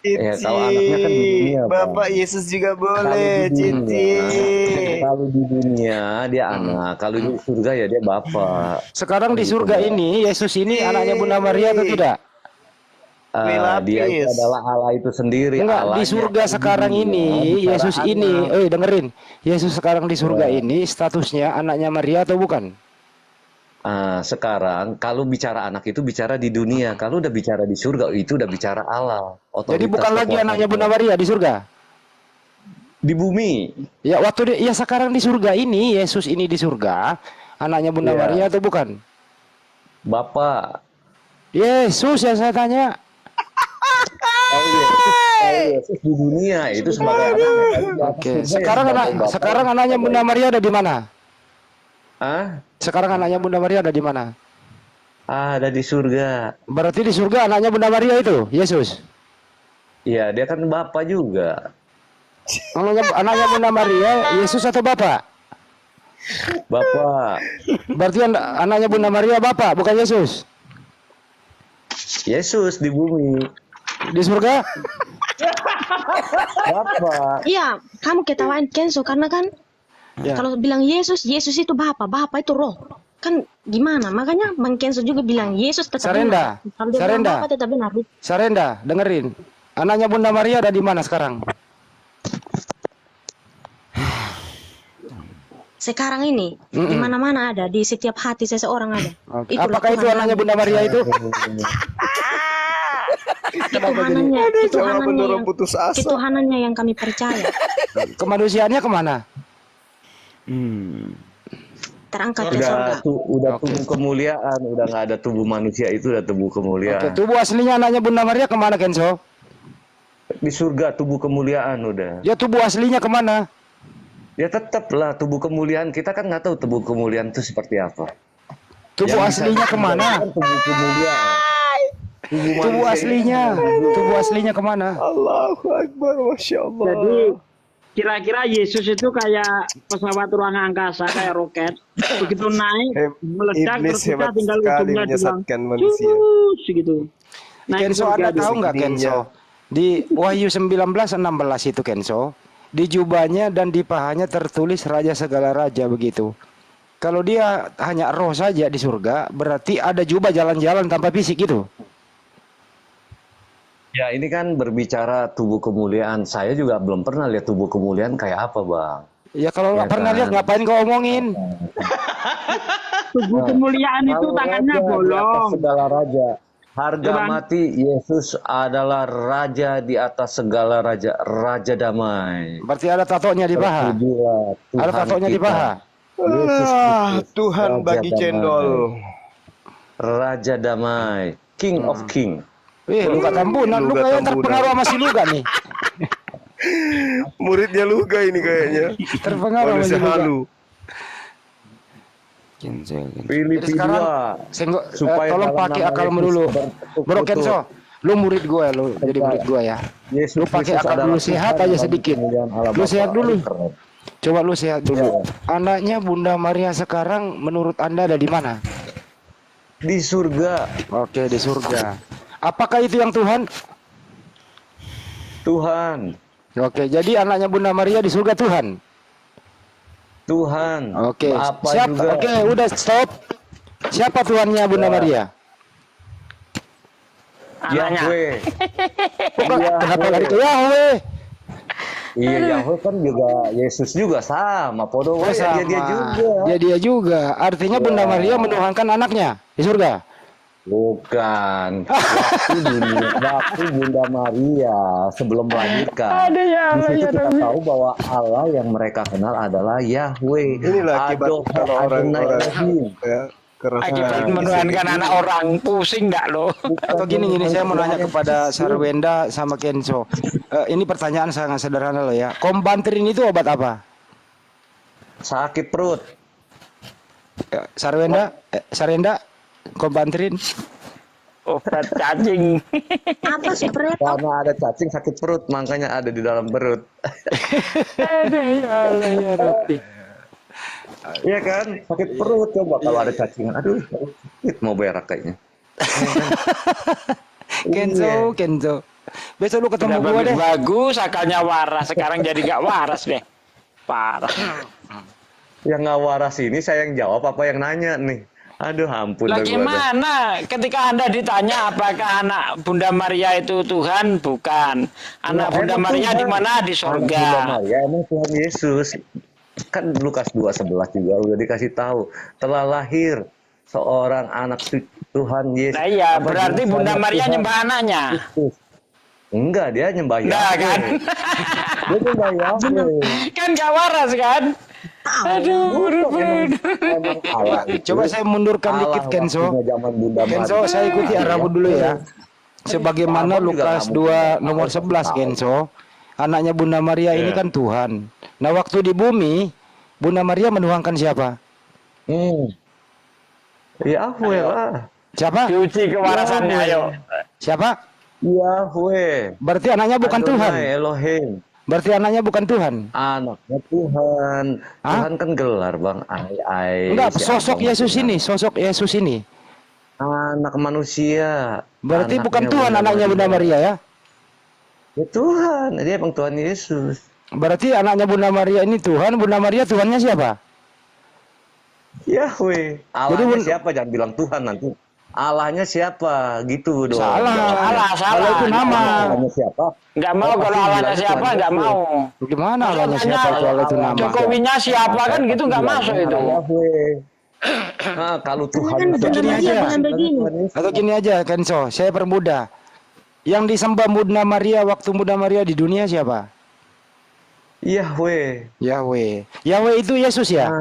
Ya kalau anaknya kan di dunia, Bapak Bang. Yesus juga Kalau boleh, di dunia, Cici. kalau di dunia dia anak, kalau di surga ya dia bapak. Sekarang di surga ini Yesus ini anaknya Bunda Maria atau tidak? Dia itu adalah Allah itu sendiri. Enggak, di Allahnya surga di sekarang dunia, ini bicara Yesus anak. ini, dengerin. Yesus sekarang di surga ini statusnya anaknya Maria atau bukan? Sekarang kalau bicara anak itu bicara di dunia, kalau udah bicara di surga itu udah bicara Allah. Jadi Otoritas bukan lagi kekuasaan anaknya Bunda Allah. Maria di surga. Di bumi. Ya ya sekarang di surga ini Yesus ini di surga anaknya Bunda Iya. Maria atau bukan? Bapak. Yesus yang saya tanya. Kalau Yesus di dunia itu sebagai anaknya. Oke, sekarang anaknya Bunda Maria ada di mana? Sekarang anaknya Bunda Maria ada di mana? Ada di surga. Berarti di surga anaknya Bunda Maria itu Yesus. Iya, dia kan bapak juga. Anaknya Bunda Maria Yesus atau Bapak? Bapak. Berarti anaknya Bunda Maria Bapak, bukan Yesus. Yesus di bumi. Di surga? Bapak. Iya, kamu ketawain Kenzo karena kan Ya. kalau bilang Yesus, Yesus itu Bapa, Bapa itu roh. Kan gimana? Makanya Bang Kenzo juga bilang Yesus tetap Sarenda, benar. Kalau dia bilang Sarenda. Bapa tetap benar. Sarenda, dengerin. Anaknya Bunda Maria ada di mana sekarang? Sekarang ini di mana-mana ada, di setiap hati seseorang ada. Oke. Itulah Apakah itu Tuhan anaknya kami. Bunda Maria itu? Orang putus asa. Ketuhanannya yang kami percaya. Kemanusiaannya kemana? Terangkat ke surga. Udah tubuh kemuliaan, udah nggak ada tubuh manusia itu udah tubuh Oke, kemuliaan. tubuh aslinya anaknya Bunda Maria kemana Kenzo? Di surga tubuh kemuliaan udah. Ya tubuh aslinya kemana? Ya tetaplah tubuh kemuliaan, kita kan nggak tahu tubuh kemuliaan itu seperti apa. Tubuh Yang aslinya bisa kemana? kan tubuh kemuliaan. Tubuh aslinya, tubuh aslinya kemana? Allahu Akbar, Masya Allah. Jadi kira-kira Yesus itu kayak pesawat ruang angkasa, kayak roket. Begitu naik, meledak, Iblis terus kita hebat tinggal sekali ujungnya doang. menyesatkan manusia. Cus, gitu. Naik ke Kenzo, surga Anda tuh. tahu nggak Kenzo? Di Wahyu 19:16 itu Kenzo, di jubahnya dan di pahanya tertulis Raja segala raja begitu. Kalau dia hanya roh saja di surga, berarti ada jubah jalan-jalan tanpa fisik gitu. Ya ini kan berbicara tubuh kemuliaan. Saya juga belum pernah lihat tubuh kemuliaan kayak apa, Bang. Ya kalau Ya nggak pernah kan? lihat ngapain kau omongin? Tubuh kemuliaan itu Kalau tangannya raja di atas bolong. segala raja. Harga Bang. mati Yesus adalah raja di atas segala raja, raja damai. Berarti ada tatonya di paha. Terpujilah Ada Tuhan tatonya di kita, paha. Yesus Kristus, Tuhan Raja bagi damai. cendol. Raja damai, King of King. Wih, Luga Tambunan, lu Luga kayak Tambunan. terpengaruh sama si Luga nih. Muridnya Luga ini kayaknya. Terpengaruh sama si Manusia Luga. halu. Filipi Jadi sekarang 2. Supaya tolong dalam pakai nama akalmu Yesus dulu. bertutur-tutur. Bro Kenzo, lu murid gue, lu jadi murid gue ya. Yesus Lu pakai Kristus akal adalah dulu, sehat Tuhan aja bagi sedikit. kemuliaan Allah Lu Bapa. sehat dulu. Keren. Coba lu sehat dulu. Anaknya Bunda Maria sekarang menurut Anda ada di mana? Di surga, Oke, di surga. Apakah itu yang Tuhan? Tuhan, Oke, jadi anaknya Bunda Maria di surga Tuhan. Tuhan. Oke, Apa siapa? juga? Oke, udah stop. Siapa Tuhannya Bunda Maria? Yahweh. Kenapa lari ke Yahweh? Iya, Yahweh kan juga Yesus juga sama, podo Oh, wae, sama. dia juga. Ya dia juga. Artinya Bunda Maria menuhankan anaknya di surga. Bukan. Waktu Bunda Maria sebelum melahirkan. Di situ kita tahu bahwa Allah yang mereka kenal adalah Yahweh. Inilah akibat Adonai kalau orang-orang Elohim. ya, keras Akibat hati. menuhankan anak orang, pusing nggak lo? Atau gini saya mau nanya kepada Sarwenda sama Kenzo. Ini pertanyaan sangat sederhana loh ya. Kombantrin itu obat apa? Sakit perut. Sarwenda, kombantrin. Obat cacing. Apa sih Preto? Karena ada cacing sakit perut, makanya ada di dalam perut. Aduh, ya Allah ya Rabbi. Iya kan, sakit perut coba kalau ada cacingan. Aduh, sakit mau berak kayaknya. Kenzo, Kenzo. Besok lu ketemu Udah gua deh. bagus-bagus, akalnya waras. Sekarang jadi gak waras deh. Parah. Yang nggak waras ini saya yang jawab apa yang nanya nih? Aduh, ampun Lah dah gua dah. gimana ketika Anda ditanya apakah anak Bunda Maria itu Tuhan? Bukan. Anak Ya, Bunda emang Maria Tuhan. di mana? Di Anak Bunda sorga. Maria emang Tuhan Yesus. Kan Lukas 2:11 juga udah dikasih tahu. Telah lahir seorang anak Tuhan Yesus. Nah iya, Apa, berarti Yesus Bunda anak Maria Tuhan nyembah anaknya. Yesus. Enggak, dia nyembah Nah Yahweh. kan. Dia nyembah Yahweh. Kan gak waras kan? Aduh, Emang Allah itu. Coba saya mundurkan Allah dikit Kenzo. waktunya zaman Bunda Kenzo, Maria. saya ikuti aramu dulu ya. Sebagaimana Abang juga Lukas nggak mungkin 2 nomor tahu. 11 Kenzo. Anaknya Bunda Maria ini Iya. kan Tuhan. Nah, waktu di bumi Bunda Maria menuhankan siapa? Yahweh lah. Siapa? diuji kewarasannya, ayo. Siapa? Yahweh. Berarti anaknya bukan Adonai, Tuhan. Elohim. Berarti anaknya bukan Tuhan. Anaknya Tuhan. Hah? Tuhan kan gelar, Bang. Enggak, Si sosok Abang Yesus maksudnya. ini, sosok Yesus ini. Anak manusia. Berarti Anaknya bukan Tuhan anaknya Bunda Maria ya? Ya Tuhan, dia emang Tuhan Yesus. Berarti anaknya Bunda Maria ini Tuhan, Bunda Maria Tuhannya siapa? Yahweh. Allahnya Bun- siapa? Jangan bilang Tuhan nanti. Allahnya siapa? Gitu dong. Salah. Kalau itu nama. Allahnya siapa? Nggak mau Oh, kalau pasti Allahnya bilang siapa, Tuhan nggak Yesus. mau. Gimana Kalau Allahnya tanya siapa kalau itu nama? Jokowinya siapa kan gitu nggak Bilangnya masuk itu. Yahweh. Nah, kalau Tuhan Kan Bunda gini Maria aja. bilang begini. Atau gini aja Kenzo, saya permudah. Yang disembah Bunda Maria waktu Bunda Maria di dunia siapa? Yahweh. Yahweh. Yahweh itu Yesus ya?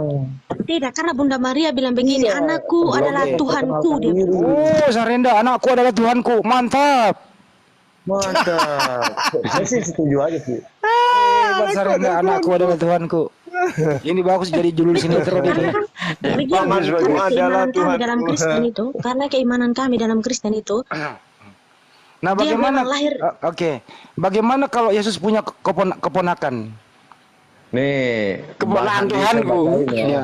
Tidak, karena Bunda Maria bilang begini, anakku adalah Tuhanku. Dia bilang. Oh, Sarenda, anakku adalah Tuhanku. Mantap. Mantap. Saya sih setuju aja sih. Hebat Sarenda, anakku adalah Tuhanku. Ini bagus jadi judul sinetron ini. Begini, Pamanku karena adalah keimanan kami Tuhanku. dalam Kristen itu, karena keimanan kami dalam Kristen itu, Nah, Dia bagaimana? memang lahir. Oke. Bagaimana kalau Yesus punya keponakan? Nih, Keponakan bahan Tuhanku. saya bacain ya.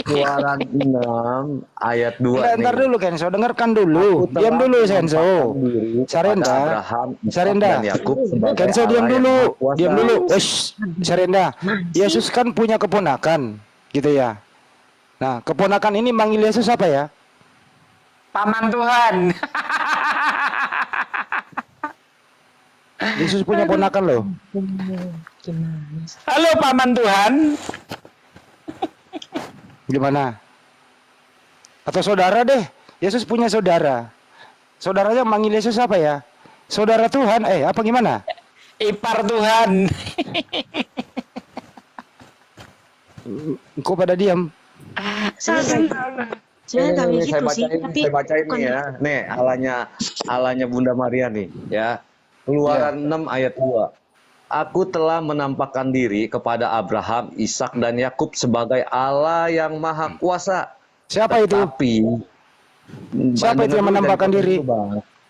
Keluaran 6 ayat 2 Ntar nih. dulu Kenzo, dengarkan dulu. Aku Diam telah dulu menampakkan Kenzo. diri kepada Sarenda. Abraham, Ishak, Sarenda. dan Yakub sebagai Kenzo diam Allah yang dulu. Maha Kuasa. Diam dulu. Wesh, Sarenda. Yesus kan punya keponakan, gitu ya. Nah, keponakan ini manggil Yesus apa ya? Paman Tuhan. Yesus punya ponakan loh. Halo Paman Tuhan. Gimana? Atau saudara deh. Yesus punya saudara. Saudaranya manggil Yesus apa ya? Saudara Tuhan. Apa gimana? Ipar Tuhan. Kok pada diam? sebenarnya kami Nih, gitu sih, tapi saya bacain bukan nih ya. Nih, Allahnya Bunda Maria nih, ya. Keluaran 6 ayat 2. Aku telah menampakkan diri kepada Abraham, Ishak, dan Yakub sebagai Allah yang Maha Kuasa. Siapa itu? Tapi Siapa itu yang menampakkan diri?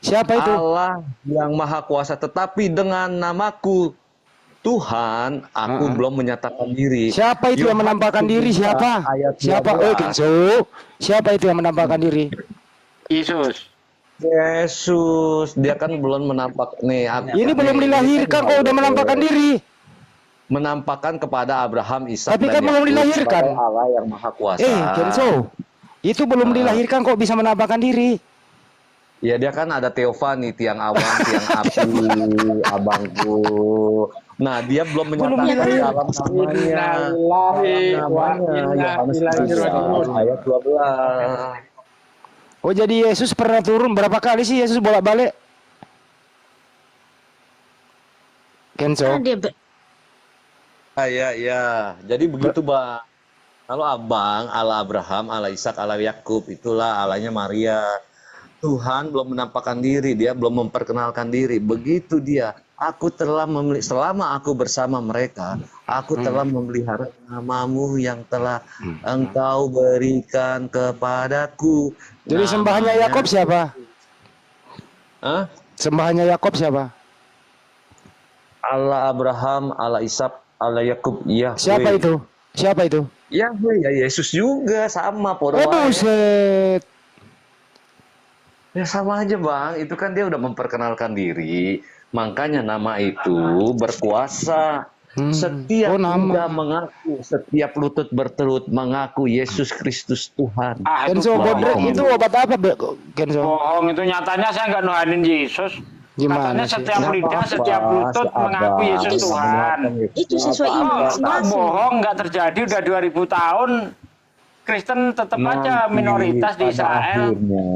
Siapa itu? Allah yang Maha Kuasa, tetapi dengan namaku Tuhan, aku belum menyatakan diri. Siapa itu yang Yohanes menampakkan diri? 3 Siapa? ayat Siapa? 12. Kenzo. Siapa itu yang menampakkan diri? Yesus. Yesus, dia kan belum menampak nih. Ini belum dilahirkan kok udah menampakkan diri. Menampakkan kepada Abraham, Ishak, Tapi kan dan belum Yakub dilahirkan. sebagai Allah yang Maha Kuasa. Kenzo. Itu belum dilahirkan kok bisa menampakkan diri. Ya dia kan ada Teofani, tiang awan, tiang api, abangku. Nah dia belum menyatakan dalam namanya. Yohanes 3 ayat 12. Oh jadi Yesus pernah turun berapa kali sih Yesus bolak-balik? Kenzo. karena dia Ya. Jadi begitu, Bang. Kalau abang, Allah Abraham, Allah Ishak, Allah Yakub, itulah Allahnya Maria. Tuhan belum menampakkan diri, dia belum memperkenalkan diri. Begitu dia, aku telah selama aku bersama mereka, aku telah memelihara namamu yang telah engkau berikan kepadaku. Jadi sembahannya Namanya- Yakub siapa? Hah? Sembahannya Yakub siapa? Allah Abraham, Allah Ishak, Allah Yakub. Iya. Siapa itu? Siapa itu? Yahweh ya Yesus juga sama podo Oh wae. buset. Ya sama aja Bang, itu kan dia udah memperkenalkan diri, makanya nama itu berkuasa. Setiap Oh lidah nama. mengaku, setiap lutut bertelut mengaku Yesus Kristus Tuhan. Ah, itu Kenzo bodrek bohong. itu obat apa Kenzo? Bohong, itu nyatanya saya nggak nuhanin Yesus. Gimana Katanya sih? setiap Nggak lidah, apa-apa, setiap lutut si mengaku Abang. Yesus Tuhan. Itu sesuai Oh, iman tak masing-masing. bohong, nggak terjadi udah 2000 tahun. Kristen tetap aja Nanti minoritas di pada Israel. akhirnya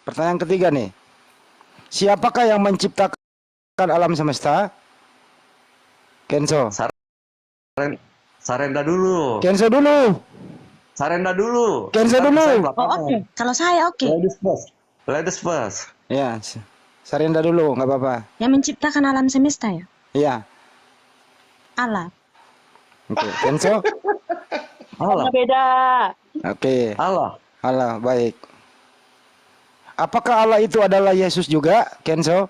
Pertanyaan ketiga nih. Siapakah yang menciptakan alam semesta? Kenzo. Sarenda dulu. Kenzo dulu. Sarenda dulu. Kenzo Ntar dulu. saya Oh belakangan. oke, kalau saya oke. Ladies first. Ladies first. Ya, Sarenda dulu, nggak apa-apa. Yang menciptakan alam semesta ya, Iya. Allah. Oke, Kenzo. Allah. Beda. Oke. Allah. Allah, baik. Apakah Allah itu adalah Yesus juga, Kenzo?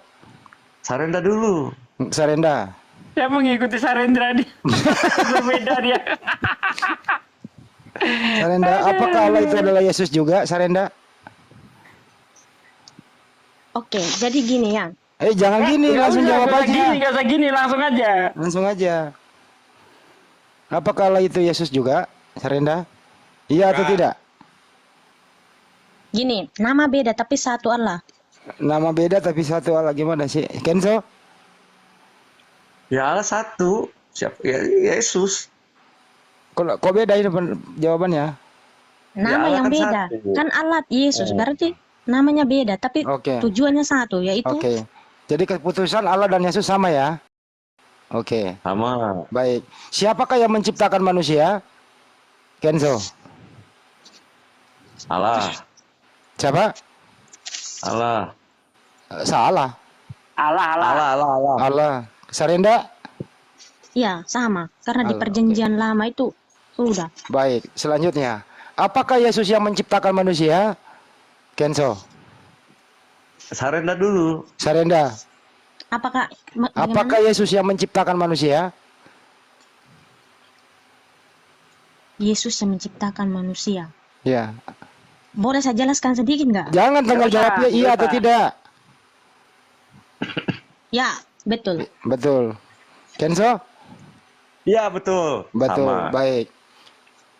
Sarenda dulu. Sarenda. Saya mengikuti Sarendra dia. Berbeda dia. Sarenda, apakah Allah itu adalah Yesus juga, Sarenda? Oke, jadi gini ya. Jangan gini, langsung jawab aja. Nggak usah gini, langsung aja. Langsung aja. Apakah Allah itu Yesus juga, Sarenda? Iya atau tidak? Gini, nama beda tapi satu Allah. Nama beda tapi satu Allah, gimana sih, Kenzo? Ya Allah satu. Siapa? Ya, Yesus. Kok beda ini jawabannya? Nama Allah yang kan beda. satu. Kan Allah Yesus, berarti namanya beda tapi Oke. tujuannya satu, yaitu Oke. Jadi keputusan Allah dan Yesus sama ya? Oke. Sama. Baik. Siapakah yang menciptakan manusia? Kenzo. Allah. Siapa? Allah. Salah. Allah, Allah. Allah, Allah, Allah. Allah. Sarenda? Ya, sama. Karena di Allah, perjanjian lama itu sudah. Baik, selanjutnya. Apakah Yesus yang menciptakan manusia? Kenzo. Sarenda dulu. Sarenda. Apakah Apakah Yesus yang menciptakan manusia? Yesus yang menciptakan manusia? Ya. Boleh saya jelaskan sedikit nggak? Jangan tanggal Bisa, jawabnya iya atau bisa. tidak. Ya, betul. Betul. Kenzo? Iya, betul. Betul. Sama. Baik.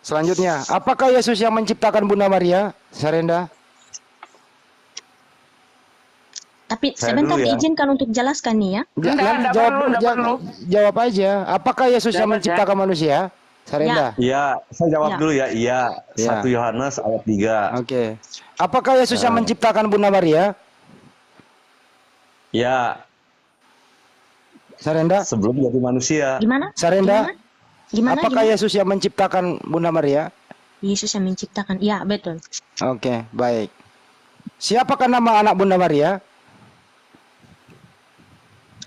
Selanjutnya, apakah Yesus yang menciptakan Bunda Maria? Sarenda. Tapi Saya sebentar dulu ya. izinkan untuk jelaskan nih ya. Enggak, Nanti enggak jawab perlu, dulu, enggak perlu. jawab aja. Apakah Yesus yang Jawab aja. menciptakan manusia? Sarenda. Iya, saya jawab Ya. dulu ya. Iya. Ya. 1 Yohanes ayat 3. Oke. Apakah Yesus yang menciptakan Bunda Maria? Ya, Sarenda. sebelum jadi manusia. Gimana? Sarenda. Gimana? Apakah Gimana? Yesus yang menciptakan Bunda Maria? Yesus yang menciptakan? Ya, betul. Oke, baik. Siapakah nama anak Bunda Maria?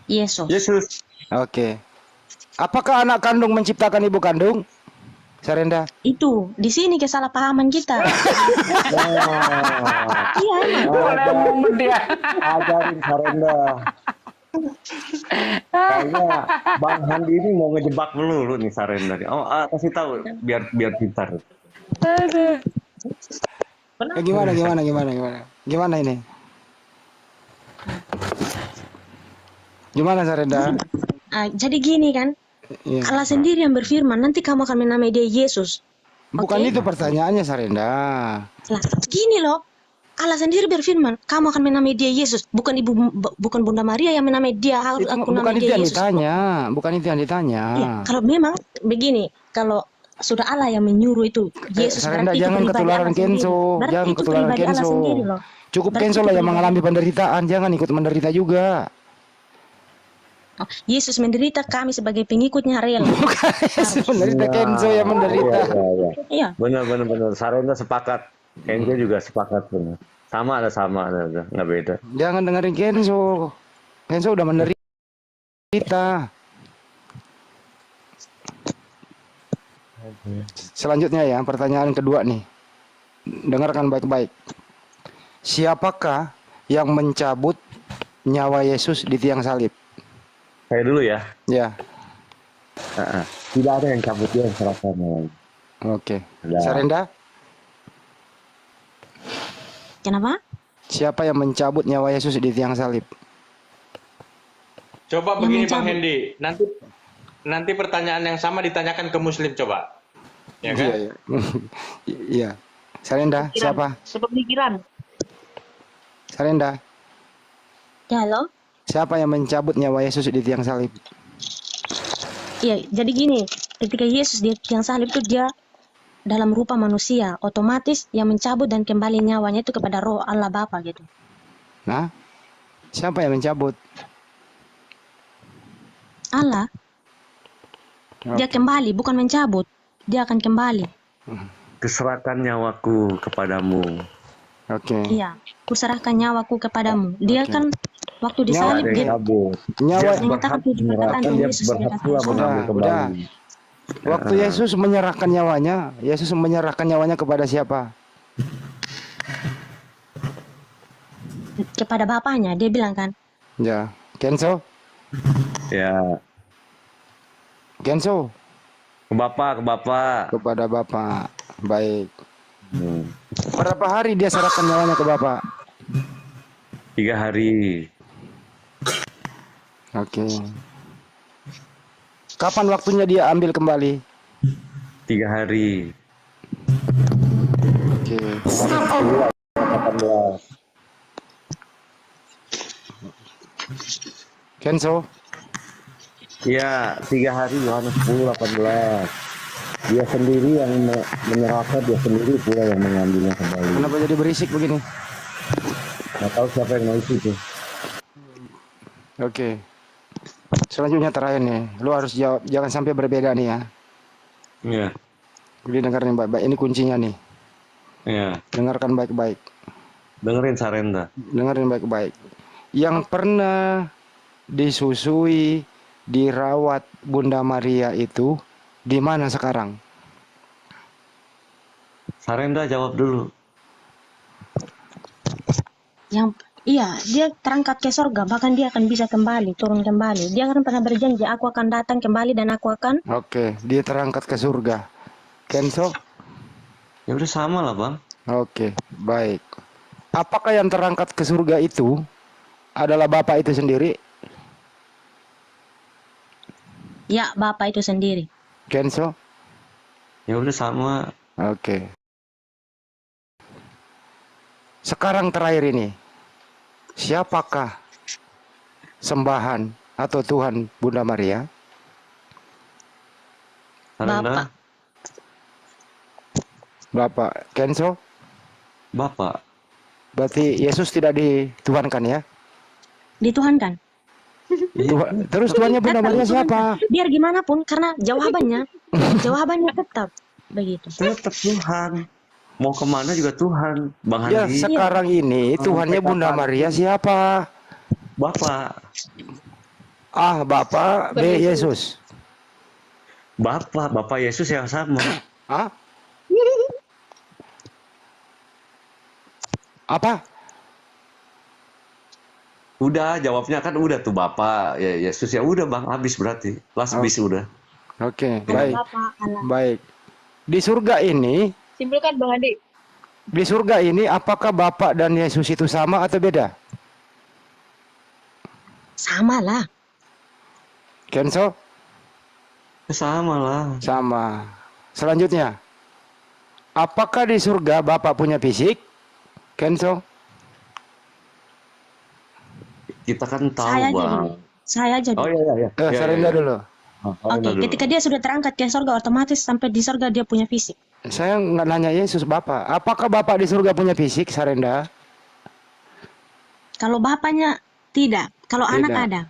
Yesus. Yesus. Oke. Apakah anak kandung menciptakan ibu kandung? Sarenda. Itu di sini kesalahpahaman kita. Iya, emang. Boleh momen dia. Ajarin Sarenda. Kayaknya Bang Handi ini mau ngejebak dulu nih Sarenda. Oh, kasih tahu biar pintar. Gimana ini? Gimana Sarenda? Jadi gini kan, Iya. Allah sendiri yang berfirman, nanti kamu akan menamai dia Yesus. Bukan Oke? itu pertanyaannya Sarenda. Lah, gini loh, Allah sendiri berfirman, kamu akan menamai dia Yesus. Bukan bukan Bunda Maria yang menamai dia, harus aku Bukan namai itu dia yang Yesus. ditanya. Bukan itu yang ditanya. Iya, kalau memang begini, kalau sudah Allah yang menyuruh itu Yesus, Sarenda, berarti itu jangan pribadi ketularan Allah sendiri. Kenzo. Berarti Jangan itu ketularan pribadi Allah Kenzo. sendiri loh. Cukup Berarti Kenzo itu lah yang pribadi. mengalami penderitaan. Jangan ikut menderita juga. Oh, Yesus menderita, kami sebagai pengikutnya rela. Bukan Yesus menderita, Kenzo yang menderita. Iya. Benar. Sarenda sepakat. Kenzo juga sepakat benar. Sama ada nggak beda. Jangan dengerin Kenzo. Kenzo udah menderita. Selanjutnya ya, pertanyaan kedua nih. Dengarkan baik-baik. Siapakah yang mencabut nyawa Yesus di tiang salib? Saya dulu ya. Ya, Tidak ada yang cabut, dia yang serahkan. oke. Ya. Sarenda, Kenapa? siapa yang mencabut nyawa Yesus di tiang salib? Coba Yang begini Bang mencabut. Hendy, nanti pertanyaan yang sama ditanyakan ke Muslim coba. Ya kan? Iya. Iya. Sarenda, siapa? Sepemikiran. Sarenda, Ya, halo? siapa yang mencabut nyawa Yesus di tiang salib? Iya, jadi gini, ketika Yesus di tiang salib itu dia dalam rupa manusia, otomatis yang mencabut dan kembali nyawanya itu kepada roh Allah Bapa gitu. Nah, siapa yang mencabut? Allah, dia kembali, bukan mencabut. Dia akan kembali. Keserahkan nyawaku kepadamu. Oke. Iya, kuserahkan nyawaku kepadamu. Dia Oke. kan waktu di Nyawa salib Ada yang dia cabut. Nyawa menyatakan tujuh perkataan Kan yang dia Yesus berhak katakan. pula mengambil Udah. kembali. Waktu Yesus menyerahkan nyawanya, Yesus menyerahkan nyawanya kepada siapa? Kepada Bapaknya, dia bilang kan, Ya, Kenzo, Ya, Kenzo, ke Bapak. kepada Bapak. Baik. Hmm. Berapa hari dia serahkan nyawanya ke Bapak? 3 hari. Oke. Kapan waktunya dia ambil kembali? 3 hari. Oke. 18. Kenzo, Ya, 3 hari Yohanes 10:18. Dia sendiri yang menyerahkan, dia sendiri pula yang mengambilnya kembali. kenapa jadi berisik begini? Nggak tahu siapa yang mau itu. Oke. Selanjutnya terakhir nih, lu harus jawab, jangan sampai berbeda nih ya. Iya. Jadi dengerin baik-baik, ini kuncinya nih. Iya. Dengarkan baik-baik. Dengerin Sarenda. Dengerin baik-baik. Yang pernah disusui, dirawat Bunda Maria itu di mana sekarang? Sarenda jawab dulu. Iya, dia terangkat ke sorga, bahkan dia akan bisa kembali, turun kembali. Dia kan pernah berjanji, aku akan datang kembali dan aku akan... Oke, dia terangkat ke surga. Kenzo? Ya udah sama lah Bang. Oke, baik. Apakah yang terangkat ke surga itu adalah Bapak itu sendiri? Ya, Bapak itu sendiri. Kenzo? Ya udah sama. Oke. Sekarang terakhir ini, siapakah sembahan atau Tuhan Bunda Maria? Sarenda. Bapak. Kenzo? Bapak. Berarti Yesus tidak dituhankan ya? Dituhankan. Terus Tuhannya Bunda Maria siapa? Biar gimana pun, karena jawabannya tetap begitu. Tetap Tuhan. Mau kemana juga Tuhan. Bang Ya, Handi. sekarang ini Tuhannya Bunda Maria siapa? Bapak. A. Bapak. B. Yesus. Bapak Yesus yang sama. Hah? Apa? Udah jawabnya kan udah tuh Bapak ya Yesus ya udah Bang habis berarti. Last bis udah. Oke, Ada baik. Bapak, Allah. Baik. Di surga ini, Simpulkan Bang Andi. di surga ini apakah Bapak dan Yesus itu sama atau beda? Sama lah. Kenzo? Sama lah. Sama. Selanjutnya, apakah di surga Bapak punya fisik? Kenzo? Kita kan tahu Saya aja Bang. dulu. Saya aja Oh dulu. iya. Sarenda dulu. Oke, ketika dia sudah terangkat ke sorga, otomatis sampai di sorga dia punya fisik. Saya nggak nanya Yesus Bapak. Apakah Bapak di surga punya fisik, Sarenda? Kalau bapaknya tidak, kalau anak Tidak. ada.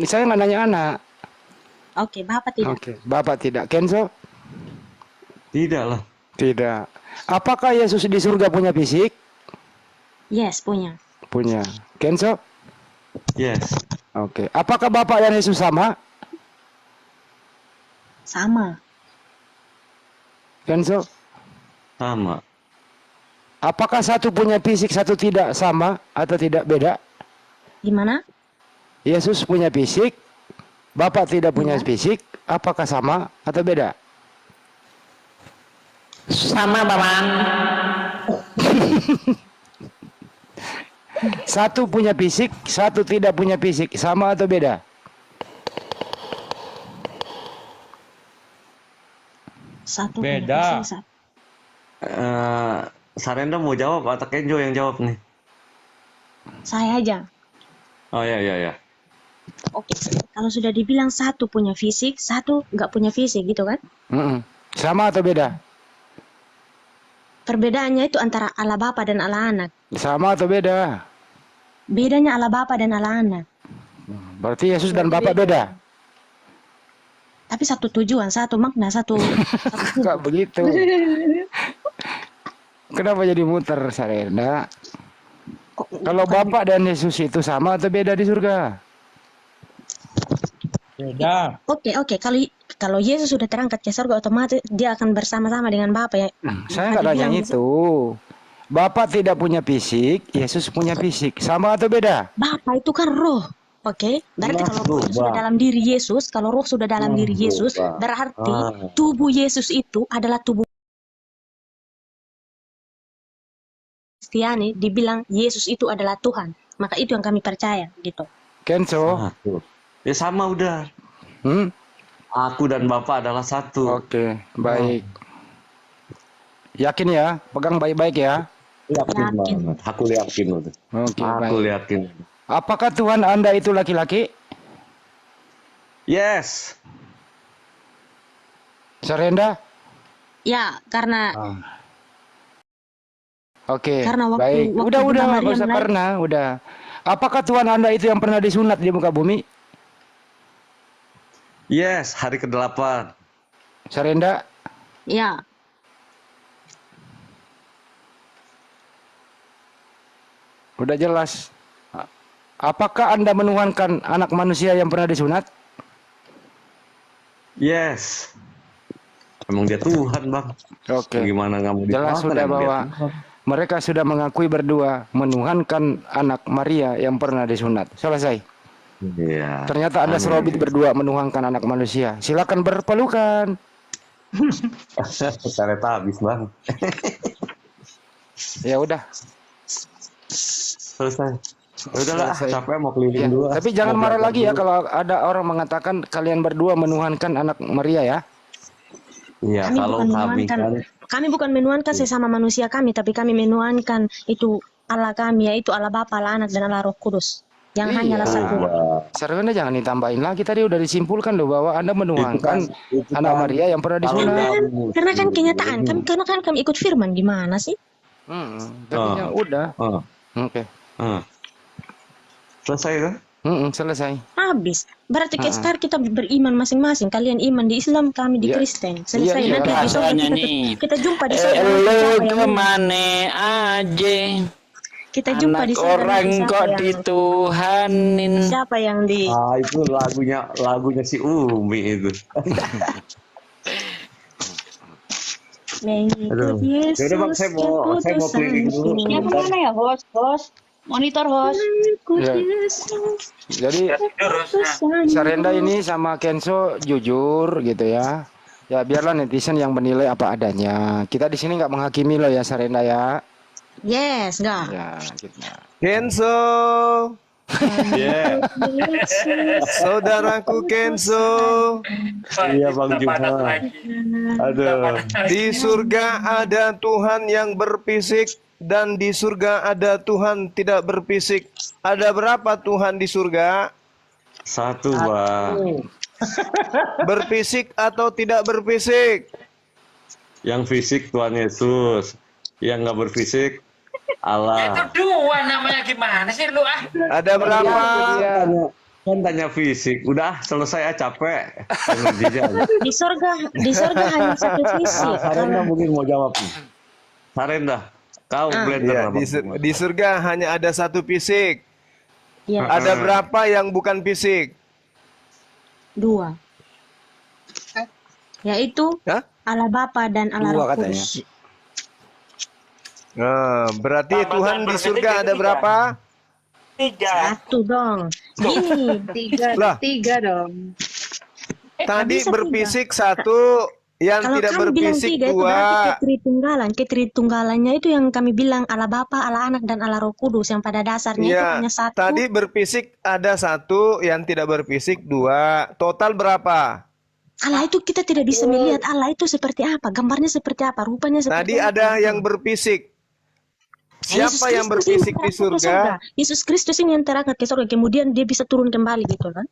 Saya nggak nanya anak. Oke, Bapak tidak. Oke, Bapak tidak. Kenzo? Tidak lah. Tidak. Apakah Yesus di surga punya fisik? Yes, punya. Punya. Kenzo? Yes. Oke. Apakah Bapak dan Yesus sama? Sama. Kenzo? Sama. Apakah satu punya fisik, satu tidak, sama atau tidak beda? Gimana? Yesus punya fisik, Bapak tidak punya Iya. fisik, apakah sama atau beda? Sama Bang. Satu punya fisik, satu tidak punya fisik, sama atau beda? Satu Beda. punya fisik, Sarenda mau jawab atau Kenjo yang jawab nih? saya aja. Oh ya. Oke, kalau sudah dibilang satu punya fisik, satu nggak punya fisik gitu kan? Sama atau beda? Perbedaannya itu antara Allah Bapa dan Allah Anak. Sama atau beda? Bedanya Allah Bapa dan Allah Anak. Berarti Yesus dan Bapak beda? Tapi satu tujuan, satu makna, satu Kok begitu? Kenapa jadi muter, Sarenda? Kalau Bapak dan Yesus itu sama atau beda di surga? Beda. Oke. Kalau Yesus sudah terangkat ke surga, otomatis dia akan bersama-sama dengan Bapa ya. Saya nggak nanya itu. Bapak tidak punya fisik, Yesus punya fisik. Sama atau beda? Bapa itu kan roh. Oke, berarti kalau roh itu sudah dalam diri Yesus, kalau roh sudah dalam diri Yesus, berarti tubuh Yesus itu adalah tubuh Kristiani. Dibilang Yesus itu adalah Tuhan, maka itu yang kami percaya gitu. Kenzo? Satu. Ya sama udah. Aku dan Bapak adalah satu. Oke, baik. Yakin ya? Pegang baik-baik ya. Yakin Yakin. banget. Aku yakin udah. Oke, Aku baik. yakin. Apakah Tuhan Anda itu laki-laki? Yes. Sarenda? Ya, karena Oke, Karena waktu- baik. waktu Udah, Bunda nggak Maria usah melahirkan- karena, udah. Apakah Tuhan Anda itu yang pernah disunat di muka bumi? Yes, hari ke-8. Sarenda? ya Udah jelas. Apakah Anda menuhankan anak manusia yang pernah disunat? Yes. Emang dia Tuhan, Bang. Oke. Gimana nggak mau Jelas dituhankan, sudah emang dia bahwa Tuhan. mereka sudah mengakui berdua menuhankan anak Maria yang pernah disunat. Selesai. Iya. Ternyata Anda Amin. serobit berdua menuhankan anak manusia. Silakan berpelukan. Ternyata habis, Bang. Ya udah. Selesai. Udahlah, Selesai. capek mau keliling Ya, dulu. tapi jangan Mau marah berangkat lagi ya dulu. kalau ada orang mengatakan kalian berdua menuhankan anak Maria ya. Iya, Kami kalau bukan kami menuhankan, kan kami bukan menuhankan sesama manusia kami, tapi kami menuhankan itu Allah kami, yaitu Allah Bapa, Allah Anak, dan Allah Roh Kudus. Yang hanyalah satu. Sarwana jangan ditambahin lagi, tadi udah disimpulkan loh bahwa Anda menuhankan itu anak kan Maria yang pernah kalau disunat. nggak Karena kan muslim. kenyataan, karena kan kami ikut firman, gimana sih? Tapi ya udah. Oke. Selesai kan? Selesai. Habis. Berarti sekarang kita beriman masing-masing. Kalian iman di Islam, kami di Ya. Kristen. Selesai. Iya, Nanti di sorga rasanya nih. kita jumpa di sorga. Lo Siapa yang- kemana aja? Kita jumpa Anak di sorga. orang nanti kok dituhanin. siapa yang di Ah, itu lagunya si Umi itu. mengikut Yesus. Yaudah, Bang, saya mau keliling dulu. yang Yang mana ya host? Monitor host. Mengikut Ya. Yesus. Jadi Sarenda ini sama Kenzo jujur gitu ya. Ya biarlah netizen yang menilai apa adanya. Kita di sini nggak menghakimi loh ya Sarenda ya. Yes, enggak. Ya gitu. Kenzo, Iya, saudaraku Kenzo. iya Bang Juma. Aduh. Di surga ada Tuhan yang berfisik dan di surga ada Tuhan tidak berfisik. Ada berapa Tuhan di surga? Satu, Bang. Berfisik atau tidak berfisik? Yang fisik Tuhan Yesus, yang nggak berfisik Allah. Dua namanya gimana sih lu ah? Ada berapa? Kan tanya fisik, udah selesai capek. Energinya. Di sorga hanya satu visi. Sarenda mungkin mau jawab nih. Sarenda, kau blender Ya, apa? di surga hanya ada satu fisik. Ya, Ada berapa yang bukan fisik? 2. Yaitu Hah? Allah Bapa dan Allah Dua Roh katanya. Kudus. Nah, berarti Tuhan di surga ada berapa? 1 dong. Gini, Lah. 3 dong. Tadi bisa berfisik satu, yang kalau tidak kami bilang berfisik 3 itu berarti dua. ketritunggalan. Ketritunggalannya itu yang kami bilang Allah Bapa, Allah Anak, dan Allah Roh Kudus. Yang pada dasarnya itu Ya, hanya satu. tadi berfisik ada satu, yang tidak berfisik dua. Total berapa? Allah itu kita tidak bisa melihat Allah itu seperti apa, gambarnya seperti apa, rupanya seperti Tadi apa. ada yang berfisik. Yesus Siapa yang Kristus ini berfisik di terangkat ke surga? Yesus Kristus ini yang terangkat ke surga, kemudian dia bisa turun kembali gitu kan.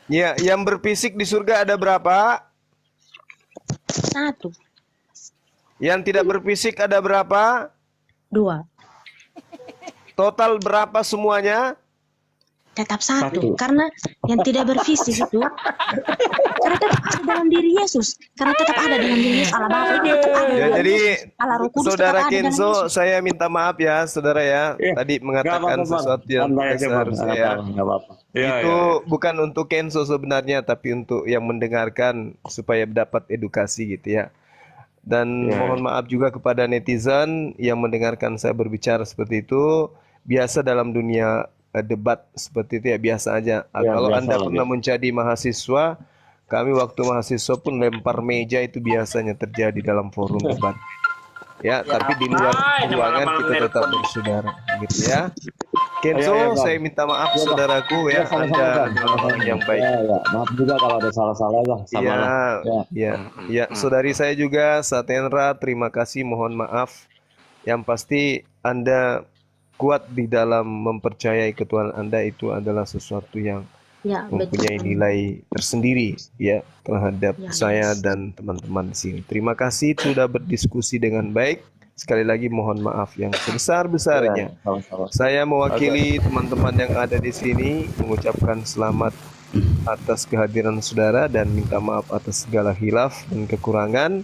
Ya, yang berfisik di surga ada berapa? 1, Yang tidak berfisik ada berapa? 2, Total berapa semuanya? tetap 1. Karena yang tidak berfisik itu karena tetap ada dalam diri Yesus. Karena tetap ada dalam diri Yesus. Allah Bapa itu tetap ada. Ya, dalam jadi Yesus. Allah Roh Kudus saudara tetap ada dalam Kenzo, Yesus. saya minta maaf ya, saudara ya. Iya, Tadi Nggak mengatakan apa-apa, Bang. sesuatu yang Santai tidak aja, Bang. seharusnya ya. Nggak apa-apa. Iya, Itu iya. bukan untuk Kenzo sebenarnya, tapi untuk yang mendengarkan supaya dapat edukasi gitu ya. Dan Ya. mohon maaf juga kepada netizen yang mendengarkan saya berbicara seperti itu. Biasa dalam dunia debat seperti itu ya, biasa aja. Ya, Kalau biasa Anda lah, pernah menjadi mahasiswa, kami waktu mahasiswa pun lempar meja itu biasanya terjadi dalam forum debat. Ya, tapi di luar ruangan kita tetap bersaudara gitu ya. Kenzo, Iya, Bang. saya minta maaf Iya, Bang. saudaraku ya, Ya, sama-sama, Anda Bang. adalah orang yang baik. Ya, ya. Maaf juga kalau ada salah-salah lah. Sama Iya, lah. Ya. ya, saudari saya juga Satendra, terima kasih, mohon maaf. Yang pasti Anda kuat di dalam mempercayai ketuhanan Anda, itu adalah sesuatu yang Ya, mempunyai betul. nilai tersendiri ya terhadap Ya, saya yes. dan teman-teman di sini. Terima kasih sudah berdiskusi dengan baik. Sekali lagi mohon maaf yang sebesar-besarnya. Ya, sama-sama. Saya mewakili teman-teman yang ada di sini mengucapkan selamat atas kehadiran saudara dan minta maaf atas segala hilaf dan kekurangan.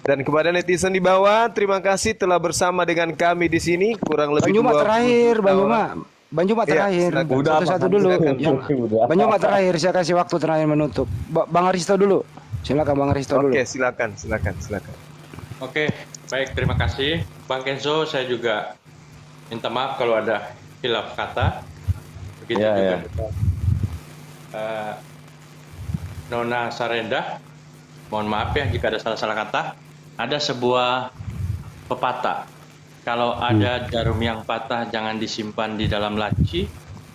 Dan kepada netizen di bawah, terima kasih telah bersama dengan kami di sini kurang Bang lebih Juma 20 terakhir, Bang Juma. Bang Juma Ya, terakhir. silakan. Udah, Satu-satu Bang, dulu. silakan. Udah. Bang Juma terakhir, saya kasih waktu terakhir menutup. Bang Aristo dulu. Silakan Bang Aristo dulu. Oke, silakan. Oke, baik, terima kasih. Bang Kenzo, saya juga minta maaf kalau ada hilaf kata. Begitu Ya, juga ya. dengan, Nona Sarenda. Mohon maaf ya jika ada salah-salah kata. Ada sebuah pepatah. Kalau ada jarum yang patah, jangan disimpan di dalam laci.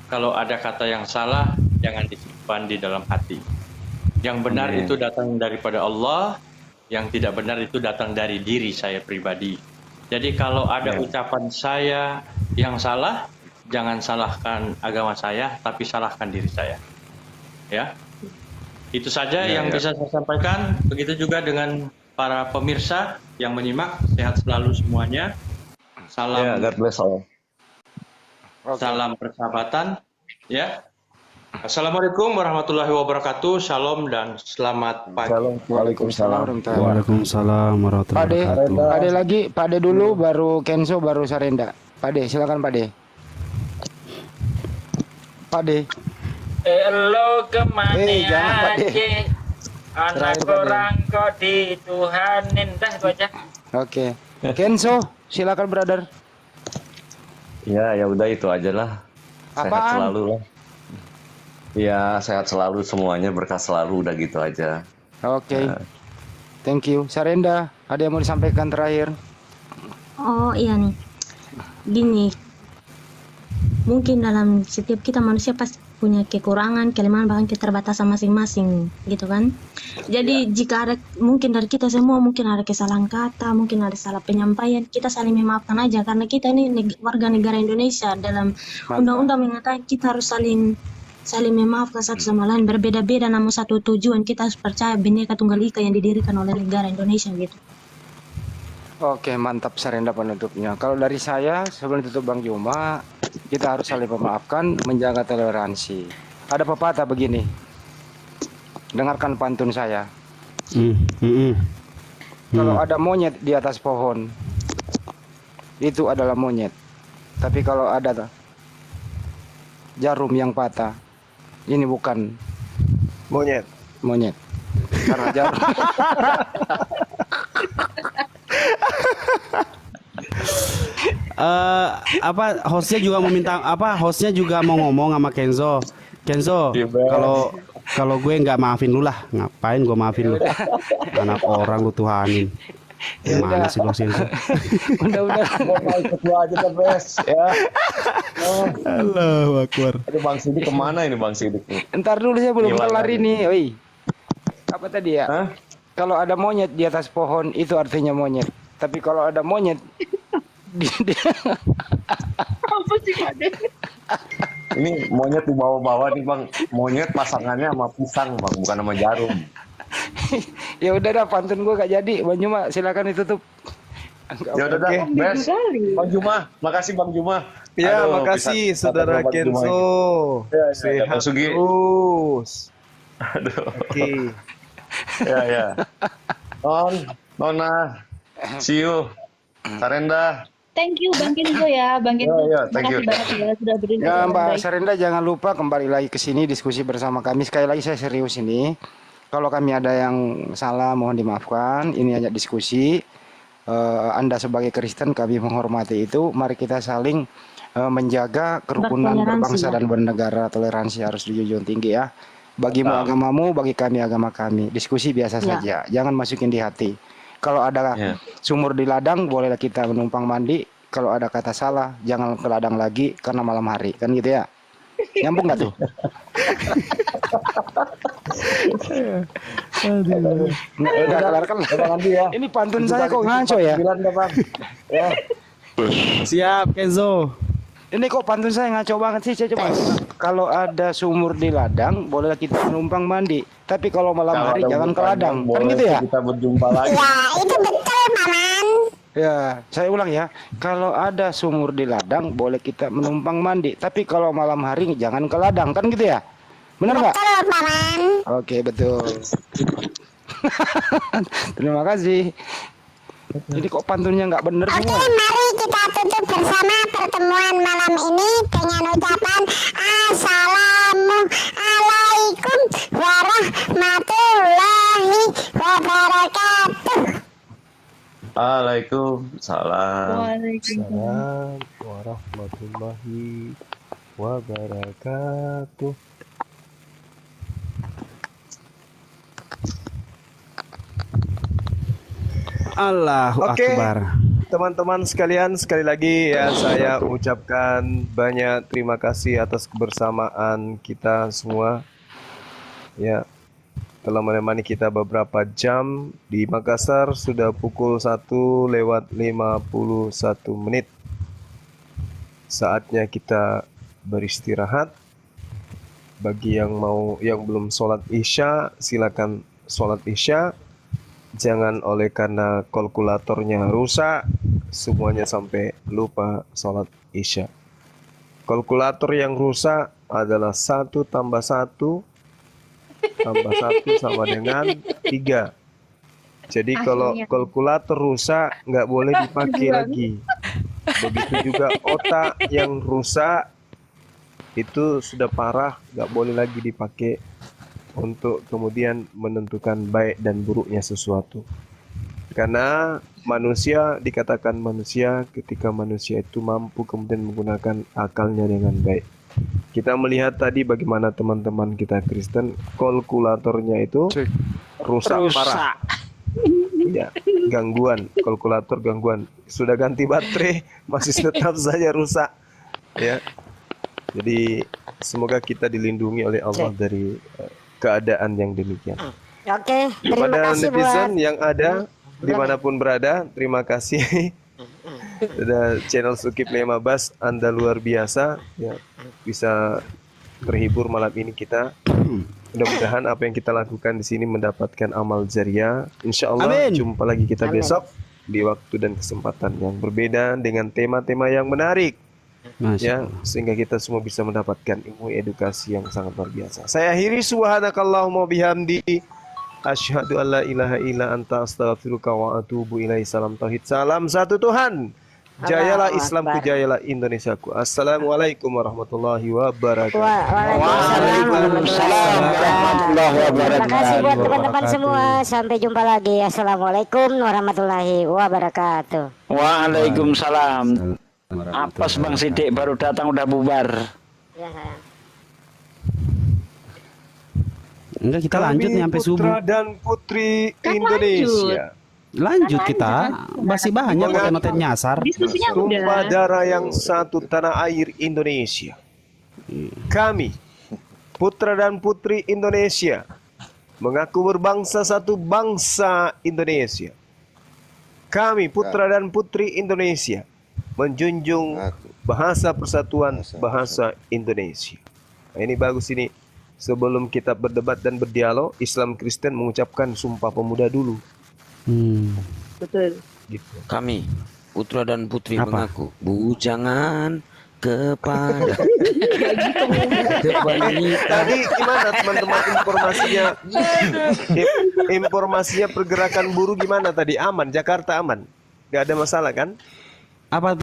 Kalau ada kata yang salah, jangan disimpan di dalam hati. Yang benar Amin. itu datang daripada Allah, yang tidak benar itu datang dari diri saya pribadi. Jadi kalau ada ucapan saya yang salah, jangan salahkan agama saya, tapi salahkan diri saya. Ya, itu saja yang bisa saya sampaikan. Begitu juga dengan para pemirsa yang menyimak. Sehat selalu semuanya. Salam, Ya, God bless all. salam persahabatan. Ya. Assalamualaikum warahmatullahi wabarakatuh. Shalom dan selamat pagi. Waalaikumsalam. Waalaikumsalam warahmatullahi Pak De, wabarakatuh. Pak De lagi, Pak De dulu, baru Kenzo, baru Sarenda. Pak De, silakan Pak De. Pak De. Elo kemana jangan, Pak De. aja? Anak Terakhir, Pak De. orang kok dituhanin dah baca. Oke. Kenzo, silakan brother. Ya, ya udah itu aja lah. Sehat Apaan? selalu lah. Ya, sehat selalu semuanya, berkah selalu, udah gitu aja. Oke. Thank you. Sarenda, ada yang mau disampaikan terakhir? Oh iya nih, gini, mungkin dalam setiap kita manusia pasti punya kekurangan, kelemahan, bahkan keterbatasan masing-masing, gitu kan? Jadi jika ada mungkin dari kita semua mungkin ada kesalahan kata, mungkin ada salah penyampaian, kita saling memaafkan aja karena kita ini warga negara Indonesia. Dalam undang-undang mengatakan kita harus saling memaafkan satu sama lain, berbeda-beda namun satu tujuan, kita harus percaya Bhinneka Tunggal Ika yang didirikan oleh negara Indonesia gitu. Oke, mantap Sarenda penutupnya. Kalau dari saya, sebelum tutup Bang Juma, kita harus saling memaafkan, menjaga toleransi. Ada pepatah begini. Dengarkan pantun saya. Kalau ada monyet di atas pohon, itu adalah monyet. Tapi kalau ada jarum yang patah, ini bukan Monyet. Karena jarum. Hostnya juga meminta hostnya juga mau ngomong sama Kenzo. Kenzo, kalau gue nggak maafin lu lah, ngapain gue maafin lu? Anak orang lu tuhanin. Gimana sih lo Kenzo? Udah. Mau ikut gua aja tuh, Bes. Ya. Allahu Akbar. Ini Bang Sidik kemana ini Bang Sidik nih? Entar dulu, saya belum Gila, kelar kan? ini. Oi. Apa tadi ya? Hah? Kalau ada monyet di atas pohon, itu artinya monyet. Tapi kalau ada monyet di Apa sih Pak De? Ini monyet di bawah-bawah nih Bang. Monyet pasangannya sama pisang Bang, bukan sama jarum. Ya udah dah, pantun gua gak jadi. Bang Juma silakan ditutup. Ya udah dah, Oke. Bes. Bang Juma, makasih Bang Juma. Ya, Aduh, makasih bisa Saudara Bang Juma Kenzo. ini. Ya, Sehat Bang Sugi. terus. Aduh. Oke. Ya. Nona, see you. Sarenda. Thank you Bang Kenzo ya, Bang Kenzo. Ya, thank you. Makasih banget ya sudah berinvestasi. Ya Mbak Baik. Sarenda, jangan lupa kembali lagi ke sini diskusi bersama kami. Sekali lagi saya serius ini. Kalau kami ada yang salah mohon dimaafkan. Ini hanya diskusi. Anda sebagai Kristen kami menghormati itu. Mari kita saling menjaga kerukunan Bertoleransi, berbangsa ya. dan bernegara. Toleransi harus dijunjung tinggi ya. Bagimu agamamu, bagi kami agama kami. Diskusi biasa Ya. saja. Jangan masukin di hati. Kalau ada Ya. sumur di ladang, bolehlah kita menumpang mandi. Kalau ada kata salah, jangan ke ladang lagi karena malam hari. Kan gitu ya? Nyambung nggak tuh? Nggak kelar kan? Ini pantun saya kok ngaco ya? Siap Kenzo. Ini kok pantun saya ngaco banget sih. Saya coba. Kalau ada sumur di ladang, bolehlah kita menumpang mandi. Tapi kalau malam hari jangan ke ladang. Kan boleh gitu ya? Kita berjumpa lagi. Ya, saya ulang ya. Kalau ada sumur di ladang, boleh kita menumpang mandi. Tapi kalau malam hari jangan ke ladang, kan gitu ya? Benar nggak? Oke, betul. Terima kasih. Jadi kok pantunnya nggak bener Oke, semua? mari kita tutup bersama pertemuan malam ini dengan ucapan Assalamualaikum warahmatullahi wabarakatuh. Waalaikumsalam. Waalaikumsalam. warahmatullahi wabarakatuh. Allahu Oke. Akbar. Teman-teman sekalian, sekali lagi ya saya ucapkan banyak terima kasih atas kebersamaan kita semua. Ya, telah menemani kita beberapa jam. Di Makassar sudah pukul 1:51. Saatnya kita beristirahat. Bagi yang belum sholat Isya, silakan sholat Isya. Jangan oleh karena kalkulatornya rusak, semuanya sampai lupa sholat Isya. Kalkulator yang rusak adalah 1 tambah 1 sama dengan 3. Jadi kalau kalkulator rusak nggak boleh dipakai lagi. Begitu juga otak yang rusak itu sudah parah, nggak boleh lagi dipakai untuk kemudian menentukan baik dan buruknya sesuatu. Karena manusia dikatakan manusia ketika manusia itu mampu kemudian menggunakan akalnya dengan baik. Kita melihat tadi bagaimana teman-teman kita Kristen kalkulatornya itu rusak parah. Ya, gangguan, kalkulator gangguan. Sudah ganti baterai masih tetap saja rusak. Ya. Jadi semoga kita dilindungi oleh Allah dari keadaan yang demikian. Oke, terima Kepada kasih netizen buat yang ada dimanapun berada, terima kasih. Ada channel Sukip Lema Bas, Anda luar biasa, ya, bisa terhibur malam ini kita. Mudah-mudahan apa yang kita lakukan di sini mendapatkan amal jariah. Insya Allah jumpa lagi kita besok di waktu dan kesempatan yang berbeda dengan tema-tema yang menarik. Ya, sehingga kita semua bisa mendapatkan ilmu edukasi yang sangat luar biasa. Saya akhiri subhanakallahumma bihamdi asyhadu alla ilaha illa anta astaghfiruka wa atubu ilaihi. Salam tauhid, salam satu Tuhan. Jayalah Islamku, jayalah Indonesiaku. Assalamualaikum warahmatullahi wabarakatuh. Waalaikumsalam warahmatullahi wabarakatuh. Terima kasih buat teman-teman semua. Sampai jumpa lagi. Assalamualaikum warahmatullahi wabarakatuh. Waalaikumsalam. Apes Bang Sidik baru datang udah bubar. Ya, sayang. Enggak, kita lanjut nih sampai subuh. Putra dan putri Indonesia. Lanjut kita. Masih banyak konten nyasar. Tumpah darah yang satu tanah air Indonesia. Kami, putra dan putri Indonesia, mengaku berbangsa satu bangsa Indonesia. Kami, putra dan putri Indonesia, menjunjung bahasa persatuan bahasa Indonesia. Nah, ini bagus ini. Sebelum kita berdebat dan berdialog, Islam Kristen mengucapkan Sumpah Pemuda dulu. Betul. Gitu. Kami, putra dan putri mengaku bujangan kepada Tadi gimana teman-teman informasinya? Informasinya pergerakan buruh gimana tadi? Aman, Jakarta aman? Gak ada masalah kan? Apa